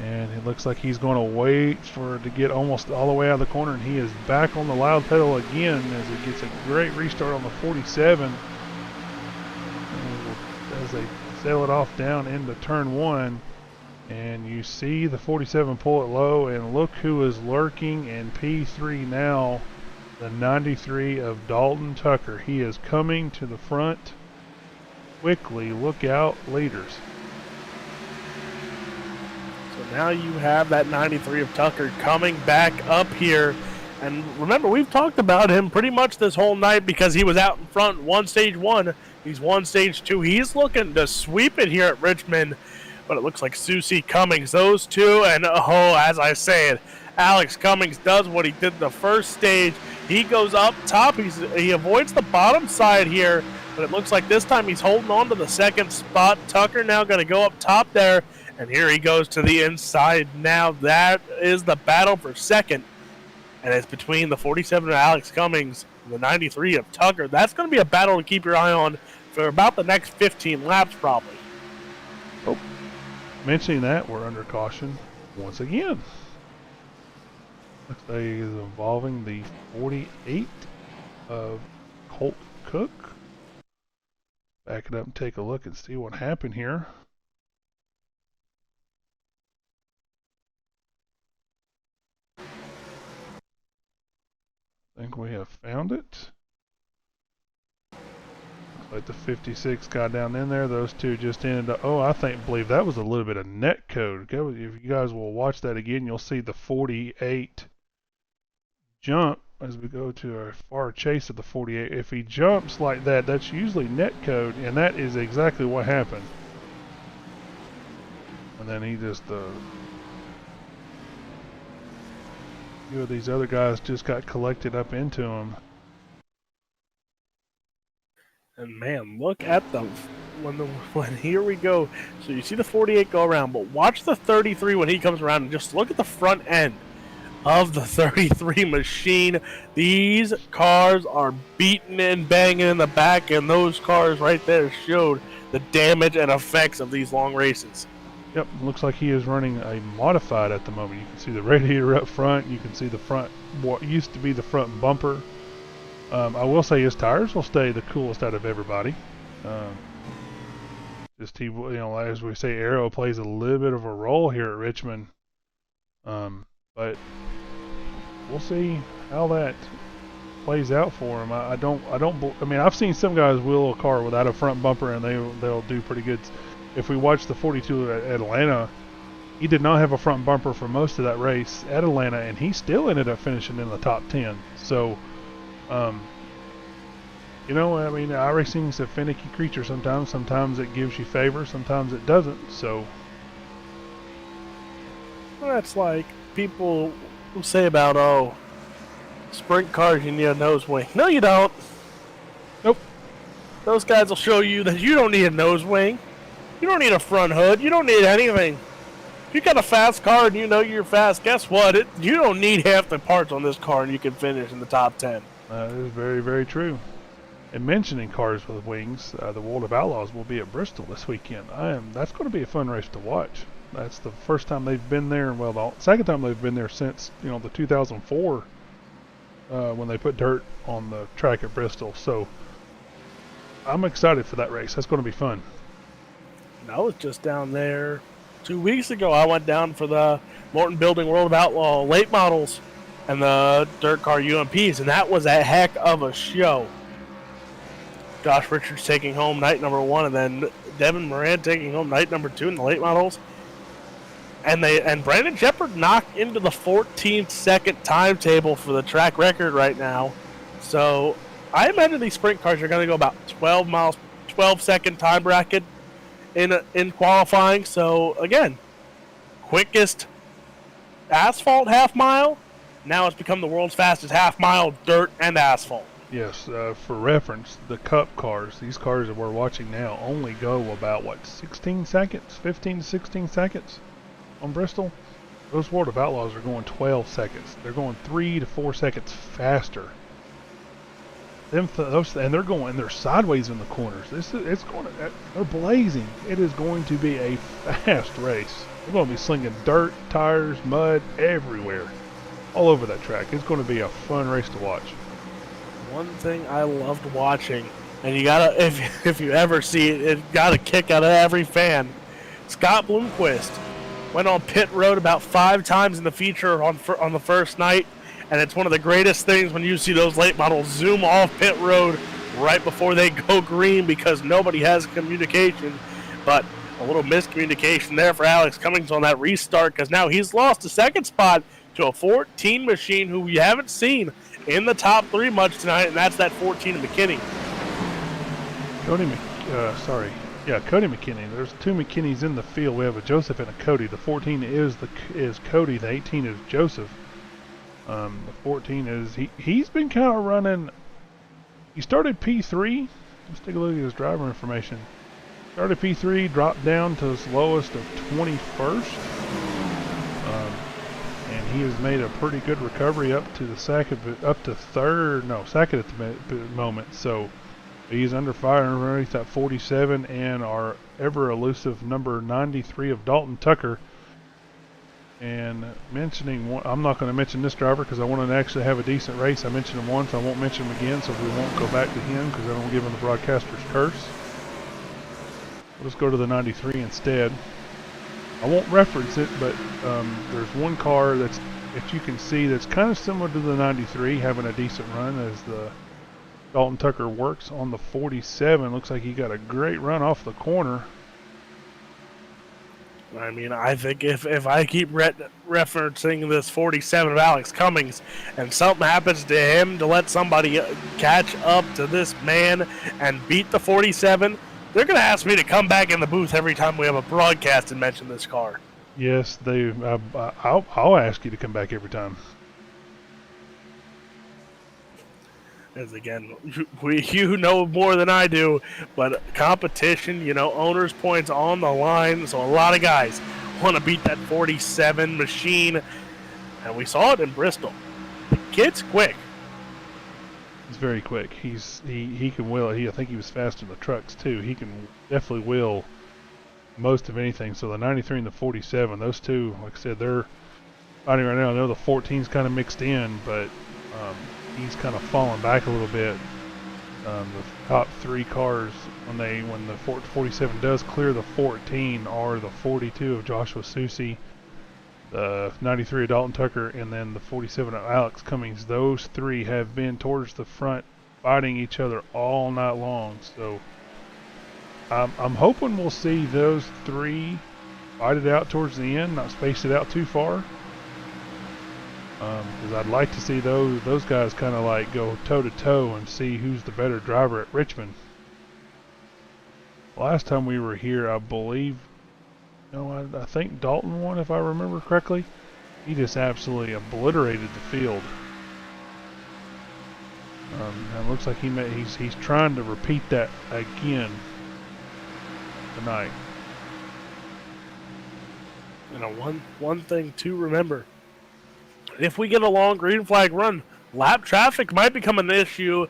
and it looks like he's going to wait for it to get almost all the way out of the corner, and he is back on the loud pedal again as it gets a great restart on the 47 as they sail it off down into turn 1. And you see the 47 pull it low, and look who is lurking in P3 now, the 93 of Dalton Tucker. He is coming to the front quickly. Look out, leaders. So now you have that 93 of Tucker coming back up here. And remember, we've talked about him pretty much this whole night because he was out in front, won stage 1. He's won stage 2. He's looking to sweep it here at Richmond. But it looks like Susie Cummings, those two, and as I said, Alex Cummings does what he did the first stage. He goes up top. He avoids the bottom side here, but it looks like this time he's holding on to the second spot. Tucker now going to go up top there, and here he goes to the inside now. That is the battle for second, and it's between the 47 of Alex Cummings and the 93 of Tucker. That's going to be a battle to keep your eye on for about the next 15 laps probably. Oh. Mentioning that, we're under caution once again. Looks like he is involving the 48 of Colt Cook. Back it up and take a look and see what happened here. I think we have found it. Like the 56 guy down in there, those two just ended up, believe that was a little bit of net code. If you guys will watch that again, you'll see the 48 jump as we go to our far chase of the 48. If he jumps like that, that's usually net code, and that is exactly what happened. And then he just A few of these other guys just got collected up into him. And man, look at when here we go. So you see the 48 go around, but watch the 33 when he comes around and just look at the front end of the 33 machine. These cars are beating and banging in the back, and those cars right there showed the damage and effects of these long races. Yep, looks like he is running a modified at the moment. You can see the radiator up front. You can see the front, what used to be the front bumper. I will say his tires will stay the coolest out of everybody. Just he, as we say, aero plays a little bit of a role here at Richmond. But we'll see how that plays out for him. I mean, I've seen some guys wheel a car without a front bumper, and they'll do pretty good. If we watch the 42 at Atlanta, he did not have a front bumper for most of that race at Atlanta, and he still ended up finishing in the top 10. So, I mean, iRacing's a finicky creature sometimes. Sometimes it gives you favor, sometimes it doesn't. So, well, that's like people who say about, sprint cars, you need a nose wing. No, you don't. Nope. Those guys will show you that you don't need a nose wing. You don't need a front hood. You don't need anything. If you got a fast car and you know you're fast, guess what? You don't need half the parts on this car and you can finish in the top 10. That is very, very true. And mentioning cars with wings, the World of Outlaws will be at Bristol this weekend. That's going to be a fun race to watch. That's the first time they've been there, and well, the second time they've been there since the 2004 when they put dirt on the track at Bristol. So I'm excited for that race. That's going to be fun. And I was just down there 2 weeks ago. I went down for the Morton Building World of Outlaw late models and the dirt car UMPs, and that was a heck of a show. Josh Richards taking home night number 1, and then Devin Moran taking home night number 2 in the late models. And Brandon Shepard knocked into the 14th second timetable for the track record right now. So I imagine these sprint cars are going to go about 12 second time bracket in qualifying. So again, quickest asphalt half mile. Now it's become the world's fastest half mile dirt and asphalt. Yes, for reference, the Cup cars, these cars that we're watching now, only go about, 16 seconds? 15 to 16 seconds on Bristol? Those World of Outlaws are going 12 seconds. They're going 3 to 4 seconds faster. And they're sideways in the corners. They're blazing. It is going to be a fast race. They're going to be slinging dirt, tires, mud, everywhere. All over that track. It's going to be a fun race to watch. One thing I loved watching, and you gotta, if you ever see it, it got a kick out of every fan. Scott Bloomquist went on pit road about 5 times in the feature on the first night, and it's one of the greatest things when you see those late models zoom off pit road right before they go green because nobody has communication. But a little miscommunication there for Alex Cummings on that restart, because now he's lost a second spot to a 14 machine who we haven't seen in the top 3 much tonight, and that's that 14 McKinney. Cody McKinney. There's 2 McKinneys in the field. We have a Joseph and a Cody. The 14 is Cody. The 18 is Joseph. The 14 is he's been kind of running. He started P3. Let's take a look at his driver information. Started P3, dropped down to his lowest of 21st. And he has made a pretty good recovery up to second at the moment. So he's under fire underneath that 47 and our ever elusive number 93 of Dalton Tucker. And mentioning one, I'm not going to mention this driver because I want to actually have a decent race. I mentioned him once, I won't mention him again, so we won't go back to him because I don't give him the broadcaster's curse. Let's go to the 93 instead. I won't reference it, but there's one car that you can see that's kind of similar to the 93, having a decent run as the Dalton Tucker works on the 47. Looks like he got a great run off the corner. I mean, I think if I keep referencing this 47 of Alex Cummings and something happens to him to let somebody catch up to this man and beat the 47, they're going to ask me to come back in the booth every time we have a broadcast and mention this car. Yes, I'll ask you to come back every time. As again, you know more than I do, but competition, owners' points on the line. So a lot of guys want to beat that 47 machine, and we saw it in Bristol. The kid's quick. He's very quick. He can wheel. I think he was fast in the trucks too. He can definitely wheel most of anything. So the 93 and the 47, those two, like I said, they're fighting right now. I know the 14's kind of mixed in, but he's kind of fallen back a little bit. The top three cars when the 47 does clear the 14 are the 42 of Joshua Susie, the 93 of Dalton Tucker, and then the 47 of Alex Cummings. Those three have been towards the front fighting each other all night long. So I'm hoping we'll see those three fight it out towards the end, not space it out too far. Because I'd like to see those guys kind of like go toe-to-toe and see who's the better driver at Richmond. Last time we were here, I believe, I think Dalton won, if I remember correctly. He just absolutely obliterated the field. And it looks like he's trying to repeat that again tonight. One thing to remember. If we get a long green flag run, lap traffic might become an issue,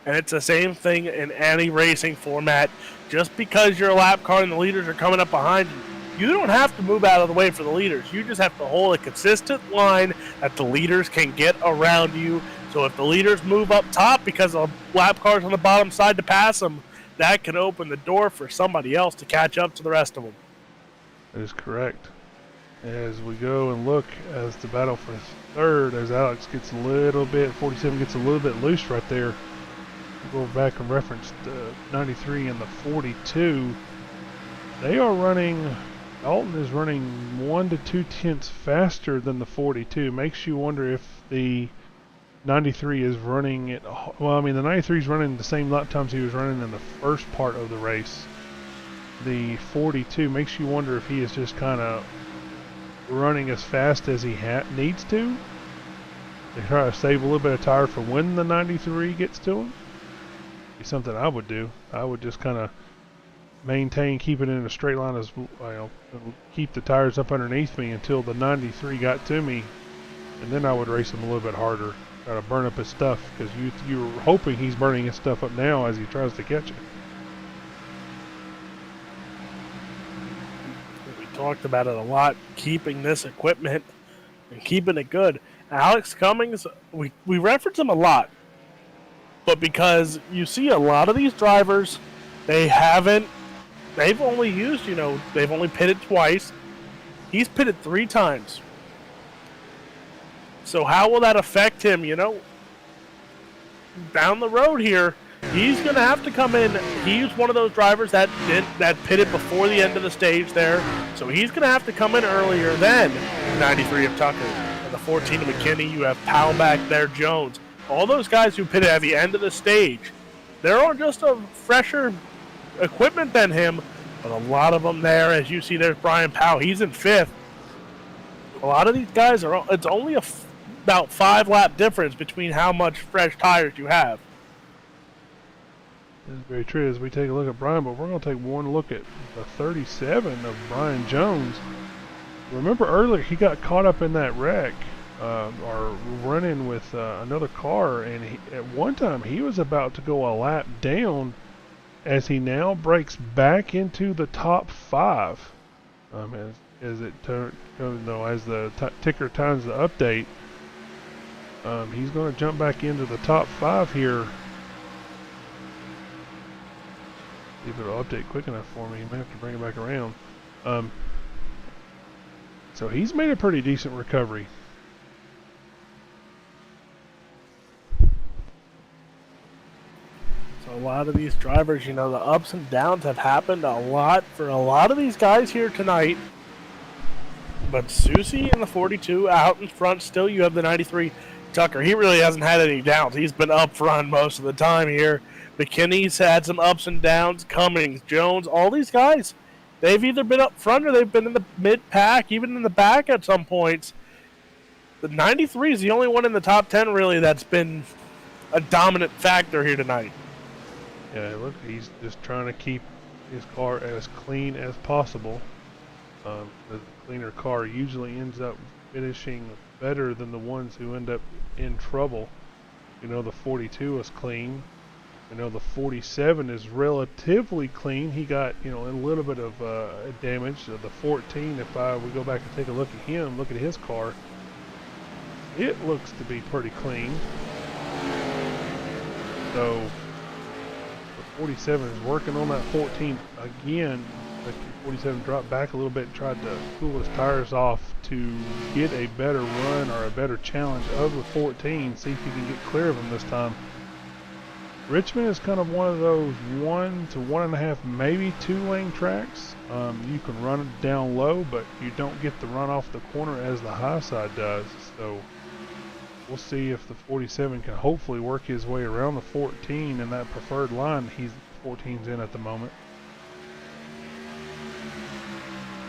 and it's the same thing in any racing format. Just because you're a lap car and the leaders are coming up behind you, you don't have to move out of the way for the leaders. You just have to hold a consistent line that the leaders can get around you. So if the leaders move up top because of lap cars on the bottom side to pass them, that can open the door for somebody else to catch up to the rest of them. That is correct. As we go and look as the battle for third, as Alex gets a little bit, 47 gets a little bit loose right there. We'll go back and reference the 93 and the 42. They are running, Dalton is running 1 to 2 tenths faster than the 42. Makes you wonder if the 93 is running it. Well, I mean, the 93 is running the same lap times he was running in the first part of the race. The 42 makes you wonder if he is just kind of running as fast as he needs to try to save a little bit of tire for when the 93 gets to him. Be something I would do. I would just kind of keep it in a straight line, as keep the tires up underneath me until the 93 got to me, and then I would race him a little bit harder, try to burn up his stuff, because you're hoping he's burning his stuff up now as he tries to catch it. Talked about it a lot, keeping this equipment and keeping it good. Alex Cummings, we reference him a lot, but because you see a lot of these drivers, they've only used, they've only pitted twice. He's pitted 3 times. So how will that affect him, down the road here? He's going to have to come in. He's one of those drivers that pitted before the end of the stage there. So he's going to have to come in earlier than 93 of Tucker. And the 14 of McKinney, you have Powell back there, Jones. All those guys who pitted at the end of the stage, they're on just a fresher equipment than him. But a lot of them there, as you see, there's Brian Powell. He's in 5th. A lot of these guys it's only about 5-lap difference between how much fresh tires you have. That's very true as we take a look at Brian, but we're going to take one look at the 37 of Brian Jones. Remember earlier he got caught up in that wreck, or running with another car, and at one time he was about to go a lap down as he now breaks back into the top 5. As the ticker times the update, he's going to jump back into the top 5 here. See if it'll update quick enough for me. You may have to bring it back around. So he's made a pretty decent recovery. So a lot of these drivers, the ups and downs have happened a lot for a lot of these guys here tonight. But Susie and the 42 out in front. Still, you have the 93 Tucker. He really hasn't had any downs. He's been up front most of the time here. McKinney's had some ups and downs. Cummings, Jones, all these guys, they've either been up front or they've been in the mid-pack, even in the back at some points. The 93 is the only one in the top 10, really, that's been a dominant factor here tonight. Yeah, look, he's just trying to keep his car as clean as possible. The cleaner car usually ends up finishing better than the ones who end up in trouble. You know, the 42 is clean. You know, the 47 is relatively clean. He got, you know, a little bit of damage. The 14, if we go back and take a look at him, look at his car, it looks to be pretty clean. So the 47 is working on that 14 again. The 47 dropped back a little bit and tried to cool his tires off to get a better run or a better challenge of the 14, see if he can get clear of him this time. Richmond is kind of one of those 1 to 1.5, maybe 2-lane tracks. You can run it down low, but you don't get the run off the corner as the high side does. So we'll see if the 47 can hopefully work his way around the 14 in that preferred line he's 14's in at the moment.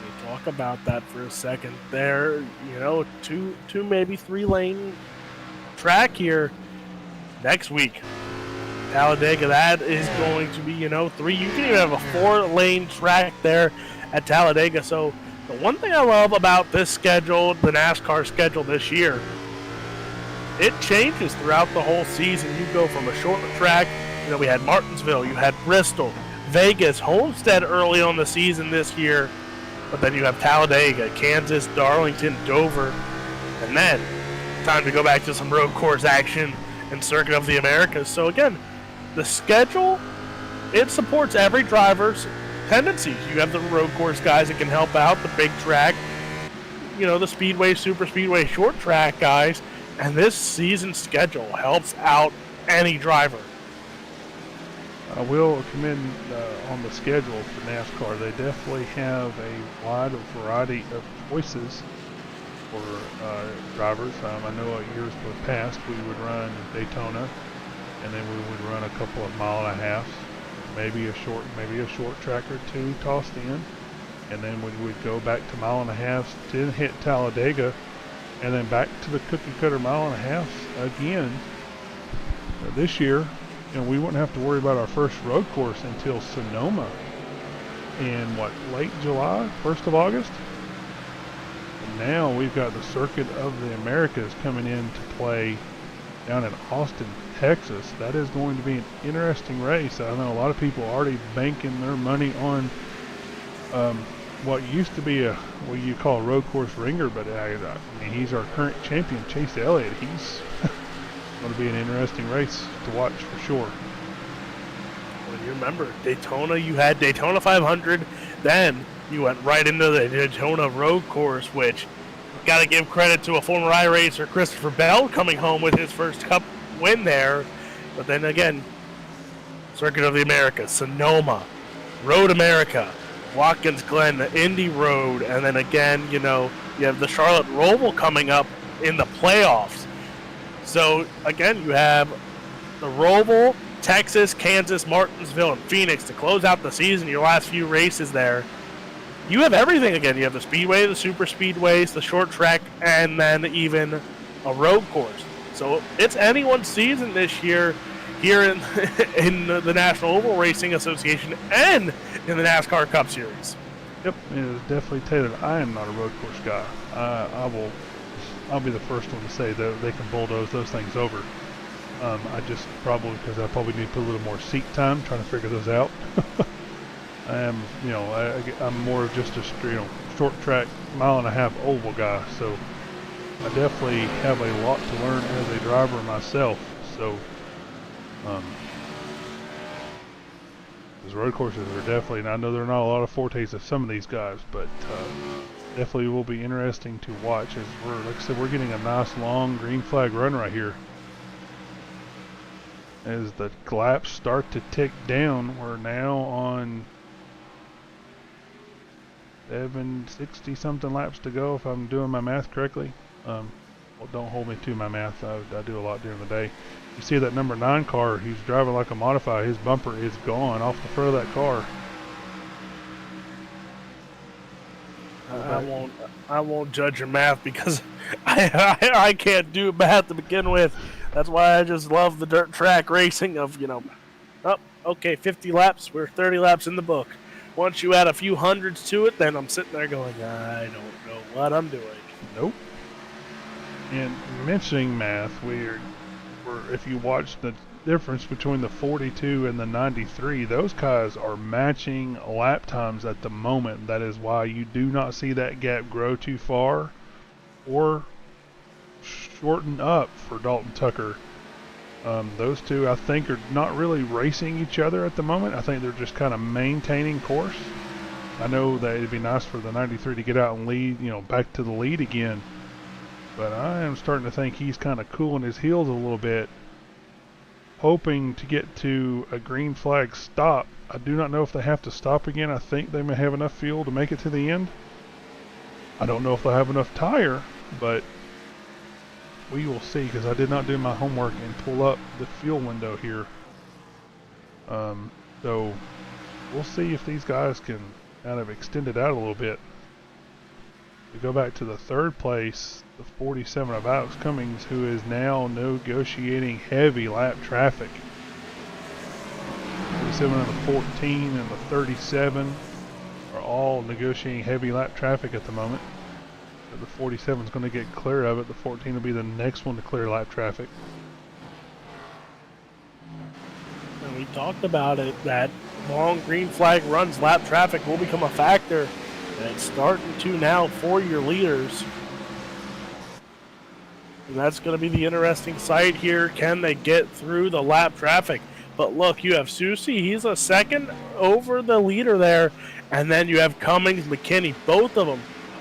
We'll talk about that for a second there. You know, two maybe 3-lane track here next week. Talladega, that is going to be, you know, 3. You can even have a 4-lane track there at Talladega. So the one thing I love about this schedule, the NASCAR schedule this year, it changes throughout the whole season. You go from a short track, you know, we had Martinsville, you had Bristol, Vegas, Homestead early on the season this year, but then you have Talladega, Kansas, Darlington, Dover, and then time to go back to some road course action and Circuit of the Americas. So again, the schedule, it supports every driver's tendencies. You have the road course guys that can help out, the big track, you know, the speedway, super speedway, short track guys, and this season schedule helps out any driver. I will commend on the schedule for NASCAR. They definitely have a wide variety of choices for drivers. I know years past we would run Daytona, and then we would run a couple of 1.5 miles, maybe a short track or 2 tossed in, and then we would go back to 1.5 miles to hit Talladega, and then back to the cookie cutter 1.5 miles again. This year, you know, we wouldn't have to worry about our first road course until Sonoma in late July, 1st of August. And now we've got the Circuit of the Americas coming into play down in Austin, Texas. That is going to be an interesting race. I know a lot of people are already banking their money on what used to be what you call a road course ringer, but I mean, he's our current champion, Chase Elliott. He's going to be an interesting race to watch for sure. Well, you remember Daytona, you had Daytona 500, then you went right into the Daytona road course, which got to give credit to a former iRacer, Christopher Bell, coming home with his first Cup win there. But then again, Circuit of the Americas, Sonoma, Road America, Watkins Glen, the Indy Road, and then again, you know, you have the Charlotte Roval coming up in the playoffs. So again, you have the Roval, Texas, Kansas, Martinsville, and Phoenix to close out the season, your last few races there. You have everything again. You have the speedway, the super speedways, the short track, and then even a road course. So it's anyone's season this year here in the National Oval Racing Association and in the NASCAR Cup Series. Yep, it is definitely tailored. I am not a road course guy. I'll be the first one to say that they can bulldoze those things over. I just probably, because I probably need to put a little more seat time trying to figure those out. I'm more of just a short track 1.5 mile oval guy, so I definitely have a lot to learn as a driver myself. So, those road courses are definitely, and I know there are not a lot of fortes of some of these guys, but definitely will be interesting to watch as like I said, we're getting a nice long green flag run right here. As the laps start to tick down, we're now on 760 something laps to go if I'm doing my math correctly. Well, don't hold me to my math. I do a lot during the day. You see that number 9 car, he's driving like a modified. His bumper is gone off the front of that car. I won't judge your math because I can't do math to begin with. That's why I just love the dirt track racing of, oh, okay, 50 laps, we're 30 laps in the book. Once you add a few hundreds to it, then I'm sitting there going, I don't know what I'm doing. Nope. And mentioning math, if you watch the difference between the 42 and the 93, those guys are matching lap times at the moment. That is why you do not see that gap grow too far or shorten up for Dalton Tucker. Those two, I think, are not really racing each other at the moment. I think they're just kind of maintaining course. I know that it'd be nice for the 93 to get out and lead, back to the lead again. But I am starting to think he's kind of cooling his heels a little bit, hoping to get to a green flag stop. I do not know if they have to stop again. I think they may have enough fuel to make it to the end. I don't know if they'll have enough tire, but we will see, because I did not do my homework and pull up the fuel window here. So we'll see if these guys can kind of extend it out a little bit. We go back to the third place, the 47 of Alex Cummings, who is now negotiating heavy lap traffic. 47 of the 14 and the 37 are all negotiating heavy lap traffic at the moment. But the 47 is going to get clear of it. The 14 will be the next one to clear lap traffic. And we talked about it, that long green flag runs, lap traffic will become a factor. And it's starting to now for your leaders. And that's going to be the interesting sight here. Can they get through the lap traffic? But look, you have Susie. He's a second over the leader there. And then you have Cummings, McKinney. Both of them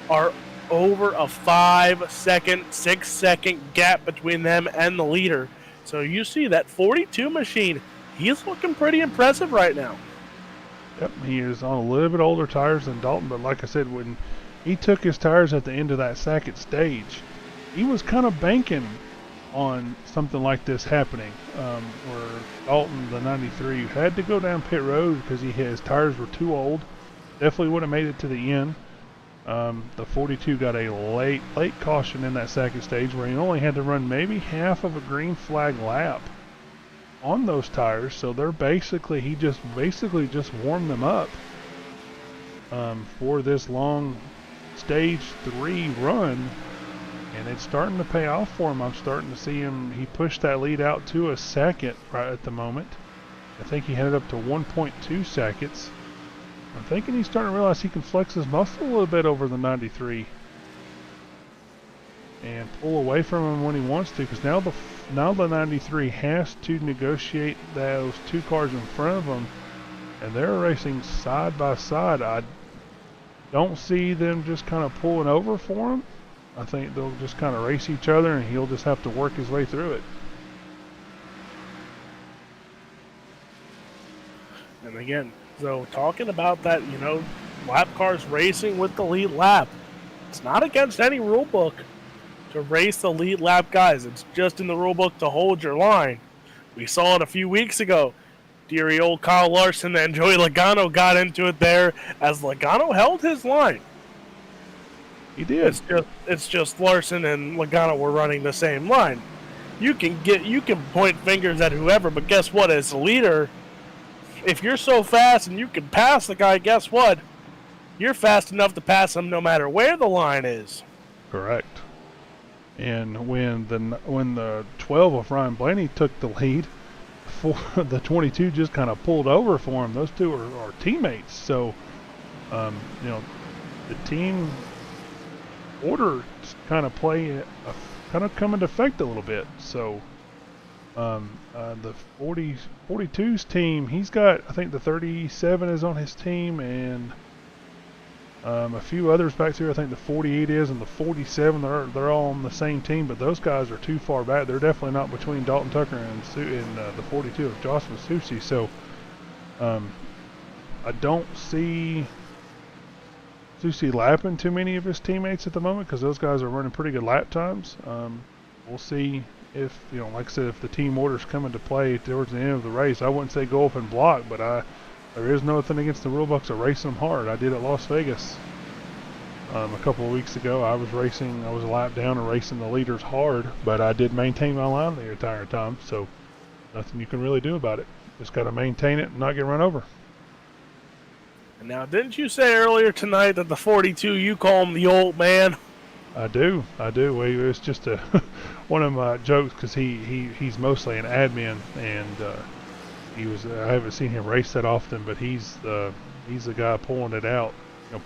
are over a 5-second, 6-second gap between them and the leader. So you see that 42 machine, he's looking pretty impressive right now. Yep, he is on a little bit older tires than Dalton, but like I said, when he took his tires at the end of that second stage, he was kind of banking on something like this happening, where Dalton, the 93, had to go down pit road because his tires were too old. Definitely would have made it to the end. The 42 got a late caution in that second stage where he only had to run maybe half of a green flag lap on those tires, so they're he just warmed them up for this long stage 3 run, and it's starting to pay off for him. I'm starting to see him. He pushed that lead out to a second right at the moment. I think he headed up to 1.2 seconds. I'm thinking he's starting to realize he can flex his muscle a little bit over the 93 and pull away from him when he wants to, because now the 93 has to negotiate those two cars in front of him, and they're racing side by side. I don't see them just kind of pulling over for him. I think they'll just kind of race each other, and he'll just have to work his way through it. And again, so talking about that, lap cars racing with the lead lap, it's not against any rule book to race the lead lap guys. It's just in the rule book to hold your line. We saw it a few weeks ago. Deary old Kyle Larson and Joey Logano got into it there as Logano held his line. He did. It's just Larson and Logano were running the same line. You can point fingers at whoever, but guess what? As a leader, if you're so fast and you can pass the guy, guess what? You're fast enough to pass him no matter where the line is. Correct. And when the 12 of Ryan Blaney took the lead, the 22 just kind of pulled over for him. Those two are teammates. So, the team order kind of come into effect a little bit. So, the 42's team, he's got, I think the 37 is on his team, and a few others back there. I think the 48 is, and the 47, they're all on the same team, but those guys are too far back. They're definitely not between Dalton Tucker and the 42 of Jocelyn Susie. So I don't see Susie lapping too many of his teammates at the moment, because those guys are running pretty good lap times. We'll see if, like I said, if the team orders come into play towards the end of the race. I wouldn't say go up and block, but there is nothing against the rule books of racing them hard. I did at Las Vegas A couple of weeks ago, I was a lap down and racing the leaders hard, but I did maintain my line the entire time, so nothing you can really do about it. Just got to maintain it and not get run over. And now, didn't you say earlier tonight that the 42, you call him the old man? I do. Well, it's just one of my jokes because he's mostly an admin, and I haven't seen him race that often, but he's the guy pulling it out.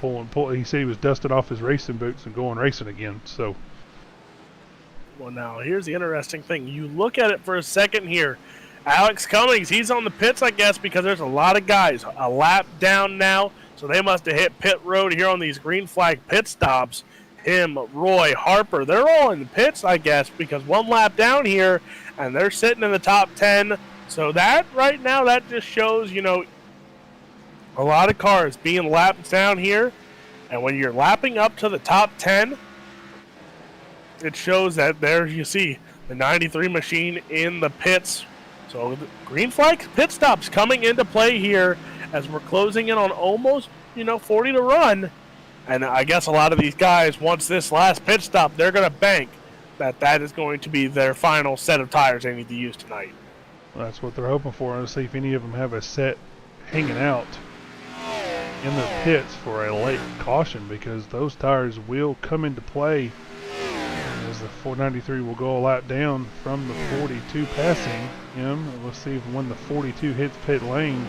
He said he was dusting off his racing boots and going racing again. So, well, now here's the interesting thing. You look at it for a second here. Alex Cummings, he's on the pits, I guess, because there's a lot of guys a lap down now, so they must have hit pit road here on these green flag pit stops. Him, Roy, Harper, they're all in the pits, I guess, because one lap down here, and they're sitting in the top 10. So that right now, that just shows, a lot of cars being lapped down here, and when you're lapping up to the top 10, it shows that there you see the 93 machine in the pits. So the green flag pit stops coming into play here as we're closing in on almost, 40 to run. And I guess a lot of these guys, once this last pit stop, they're going to bank that is going to be their final set of tires they need to use tonight. Well, that's what they're hoping for. And see if any of them have a set hanging out in the pits for a late caution, because those tires will come into play as the 493 will go a lap down from the 42 passing him. Let's see if when the 42 hits pit lane,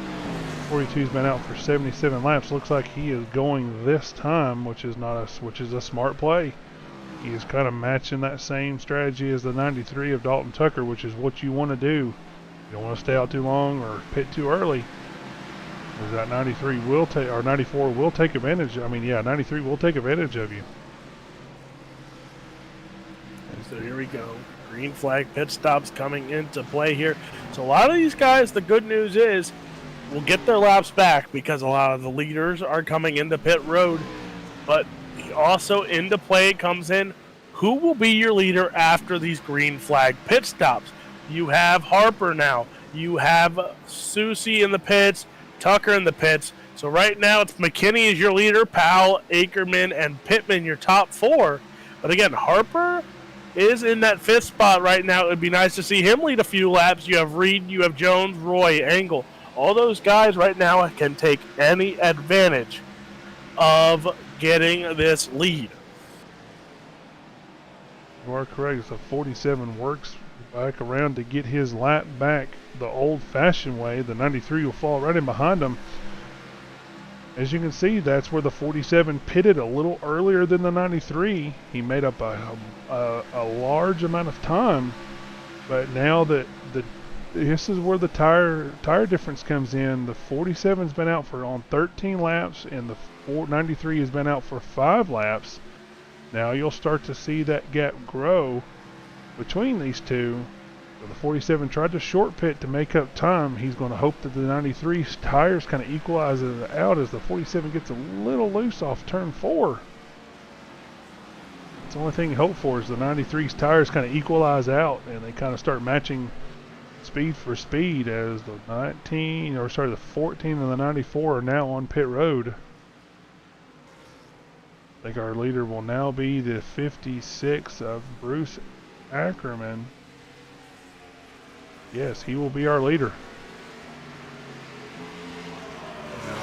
42's been out for 77 laps. Looks like he is going this time, which is a smart play. He is kind of matching that same strategy as the 93 of Dalton Tucker, which is what you want to do. You don't want to stay out too long or pit too early, because that 93 will take, or 94 will take advantage. 93 will take advantage of you. So here we go. Green flag pit stops coming into play here. So a lot of these guys, the good news is, will get their laps back because a lot of the leaders are coming into pit road. But also into play comes in, who will be your leader after these green flag pit stops? You have Harper now. You have Susie in the pits, Tucker in the pits. So right now it's McKinney is your leader, Powell, Ackerman, and Pittman your top four. But again, Harper is in that fifth spot right now. It would be nice to see him lead a few laps. You have Reed, you have Jones, Roy, Engel. All those guys right now can take any advantage of getting this lead. You are correct. So 47 works back around to get his lap back the old-fashioned way. The 93 will fall right in behind him. As you can see, that's where the 47 pitted a little earlier than the 93. He made up a large amount of time, but now that this is where the tire difference comes in. The 47's been out on 13 laps, and the 493 has been out for 5 laps. Now you'll start to see that gap grow between these two. So the 47 tried to short pit to make up time. He's going to hope that the 93's tires kind of equalize it out as the 47 gets a little loose off turn 4. That's the only thing you hope for, is the 93's tires kind of equalize out and they kind of start matching speed for speed, as the 14 and the 94 are now on pit road. I think our leader will now be the 56 of Bruce Ackerman. Yes, he will be our leader.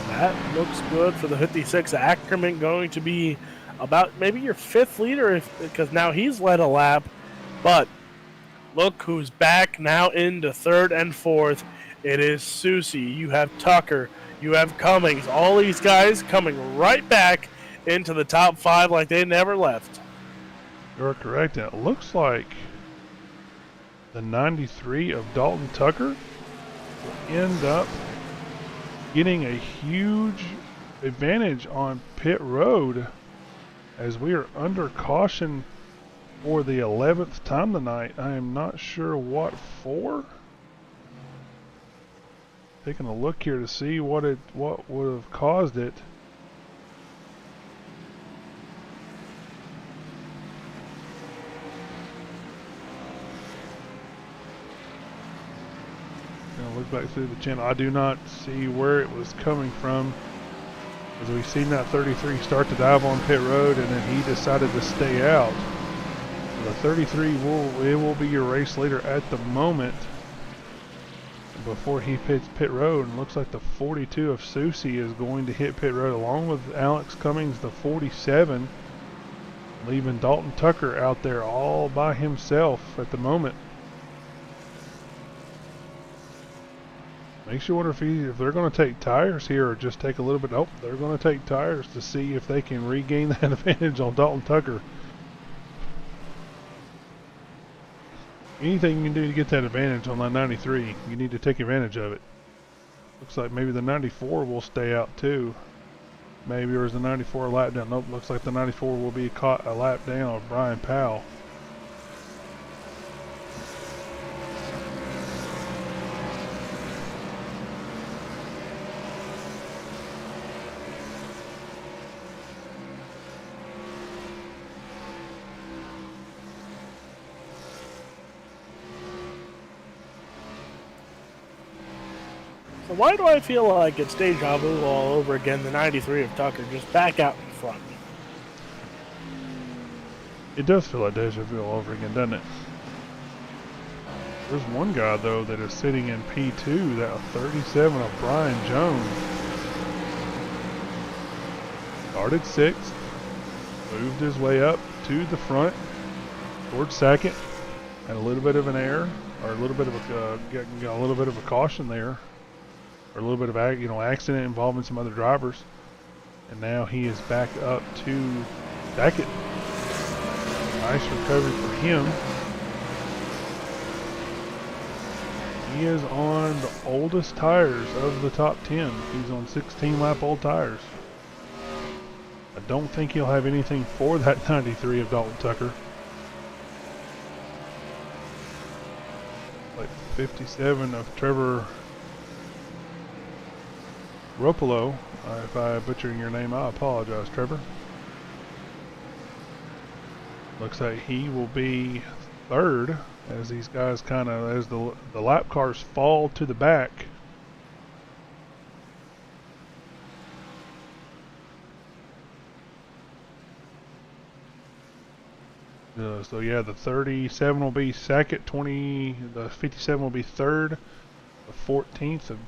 That looks good for the 56. Ackerman going to be about maybe your 5th leader, because now he's led a lap. But look who's back now into 3rd and 4th. It is Susie. You have Tucker. You have Cummings. All these guys coming right back into the top 5 like they never left. You're correct. And it looks like the 93 of Dalton Tucker will end up getting a huge advantage on pit road, as we are under caution for the 11th time tonight. I am not sure what for. Taking a look here to see what would have caused it. Look back through the channel. I do not see where it was coming from. As we've seen that 33 start to dive on pit road, and then he decided to stay out. The 33 will be your race leader at the moment before he hits pit road, and looks like the 42 of Susie is going to hit pit road along with Alex Cummings, the 47, leaving Dalton Tucker out there all by himself at the moment. Makes you wonder if they're going to take tires here or just take a little bit. Oh, they're going to take tires to see if they can regain that advantage on Dalton Tucker. Anything you can do to get that advantage on that 93, you need to take advantage of it. Looks like maybe the 94 will stay out too. Maybe, or is the 94 a lap down? Nope, looks like the 94 will be caught a lap down of Brian Powell. So why do I feel like it's deja vu all over again? The 93 of Tucker just back out in front. It does feel like deja vu all over again, doesn't it? There's one guy though that is sitting in P2, that 37 of Brian Jones. Started 6th, moved his way up to the front, towards 2nd, had a little bit of an error, or a little bit of got a little bit of a caution there, or a little bit of accident involving some other drivers, and now he is back up to 2nd. Nice recovery for him. He is on the oldest tires of the top 10. He's on 16 lap old tires. I don't think he'll have anything for that 93 of Dalton Tucker. Like 57 of Trevor Ropolo. If I butchered your name, I apologize, Trevor. Looks like he will be 3rd as these guys as the lap cars fall to the back. So yeah, the 37 will be 2nd, the 57 will be 3rd, the 14th of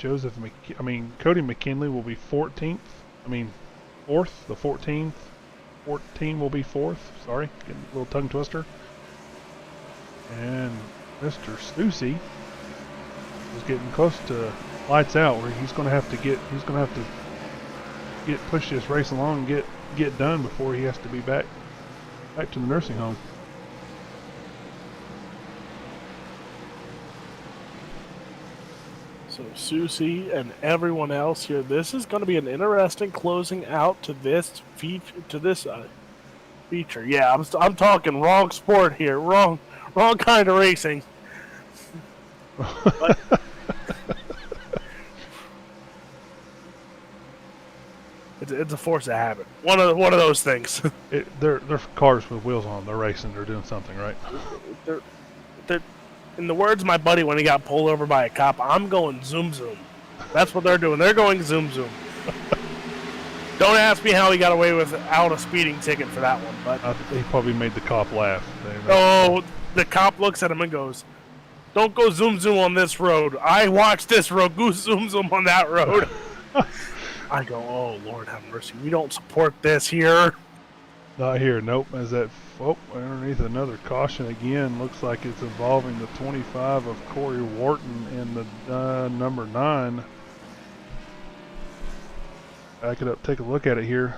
Cody McKinley will be 14th, 4th, the 14th, 14 will be 4th, sorry, getting a little tongue twister. And Mr. Stussy is getting close to lights out, where he's going to have to push this race along and get done before he has to be back to the nursing home. So Susie and everyone else here, this is going to be an interesting closing out to this feature. Yeah, I'm talking wrong sport here, wrong kind of racing. But, it's a force of habit. One of those things. They're cars with wheels on. They're racing. They're doing something, right? They're in the words of my buddy when he got pulled over by a cop, I'm going zoom zoom. That's what they're doing. They're going zoom zoom. Don't ask me how he got away without a speeding ticket for that one, but he probably made the cop laugh. The cop looks at him and goes, "Don't go zoom zoom on this road. I watched this road. Go zoom zoom on that road." I go, "Oh Lord have mercy. We don't support this here." Not here. Nope. As that underneath another caution again, looks like it's involving the 25 of Corey Wharton and the number 9. Back it up, take a look at it here.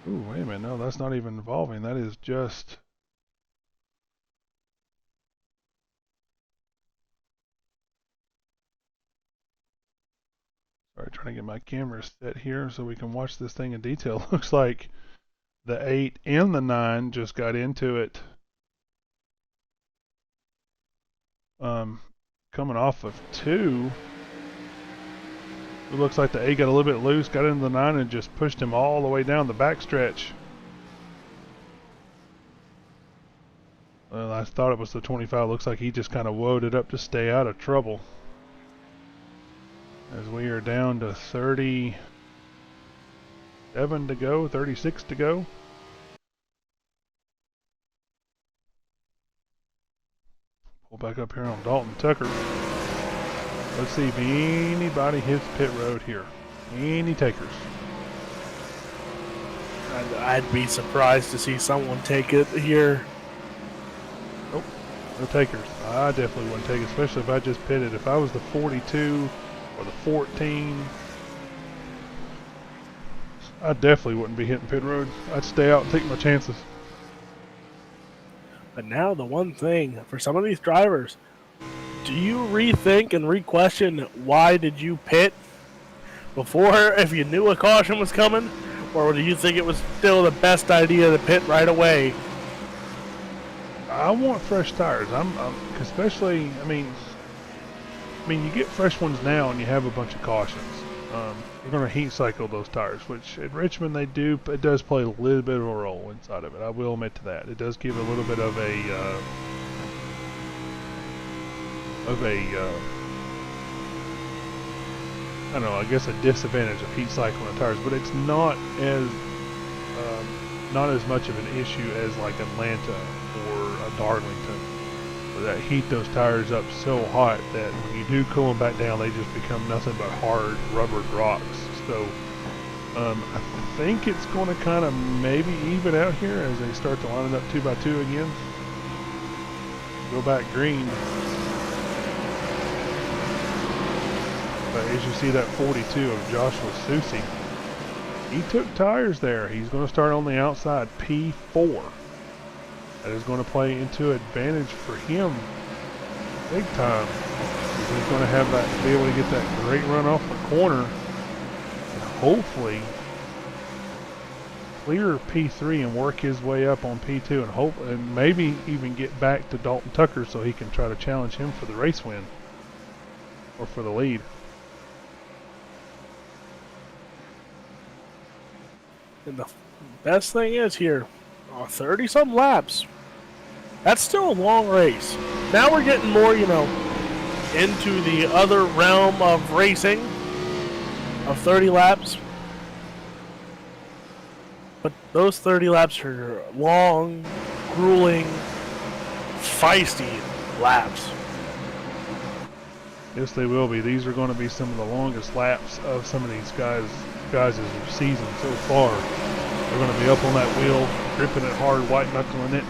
Ooh, wait a minute. No, that's not even involving. That is just... Sorry, trying to get my camera set here so we can watch this thing in detail. Looks like the 8 and the 9 just got into it. Coming off of 2. It looks like the 8 got a little bit loose, got into the 9 and just pushed him all the way down the backstretch. Well, I thought it was the 25. Looks like he just kind of woed it up to stay out of trouble. As we are down to 37 to go, 36 to go. Pull back up here on Dalton Tucker. Let's see if anybody hits pit road here. Any takers? I'd be surprised to see someone take it here. Nope, no takers. I definitely wouldn't take it, especially if I just pitted. If I was the 42 or the 14, I definitely wouldn't be hitting pit road. I'd stay out and take my chances. But now the one thing for some of these drivers, do you rethink and re-question why did you pit before if you knew a caution was coming? Or do you think it was still the best idea to pit right away? I want fresh tires. I'm especially. I mean, you get fresh ones now, and you have a bunch of cautions. You're going to heat cycle those tires, which at Richmond they do. It does play a little bit of a role inside of it. I will admit to that. It does give a little bit of a I don't know, I guess a disadvantage of heat cycling the tires, but it's not as much of an issue as like Atlanta or a Darlington, where that heat those tires up so hot that when you do cool them back down, they just become nothing but hard rubbered rocks. So I think it's going to kind of maybe even out here as they start to line it up 2x2 again. Go back green. But as you see that 42 of Joshua Susie, he took tires there. He's going to start on the outside, P4. That is going to play into advantage for him big time. He's going to have that, be able to get that great run off the corner and hopefully clear P3 and work his way up on P2 and maybe even get back to Dalton Tucker so he can try to challenge him for the race win or for the lead. And the best thing is here, 30-some laps. That's still a long race. Now we're getting more, into the other realm of racing, of 30 laps. But those 30 laps are long, grueling, feisty laps. Yes, they will be. These are going to be some of the longest laps of some of these guys' season so far. They're going to be up on that wheel, gripping it hard, white knuckling it,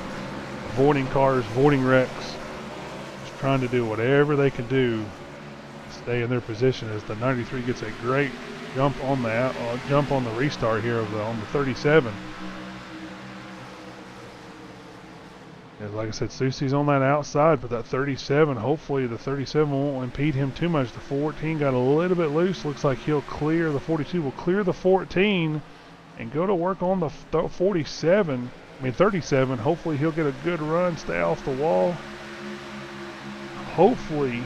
avoiding cars, avoiding wrecks, just trying to do whatever they can do to stay in their position as the 93 gets a great jump on the restart here on the 37. And like I said, Susie's on that outside, but that 37, hopefully the 37 won't impede him too much. The 14 got a little bit loose. Looks like he'll clear the 42, will clear the 14 and go to work on the 37. Hopefully he'll get a good run, stay off the wall. Hopefully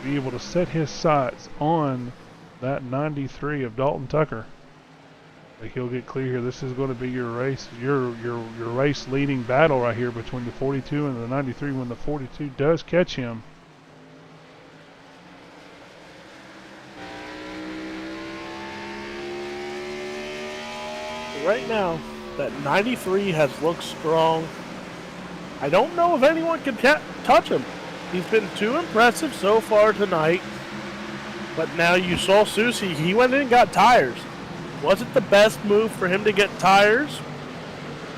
be able to set his sights on that 93 of Dalton Tucker. He'll get clear here. This is going to be your race, your race leading battle right here between the 42 and the 93 when the 42 does catch him. Right now, that 93 has looked strong. I don't know if anyone can touch him. He's been too impressive so far tonight. But now you saw Susie, he went in and got tires. Wasn't the best move for him to get tires.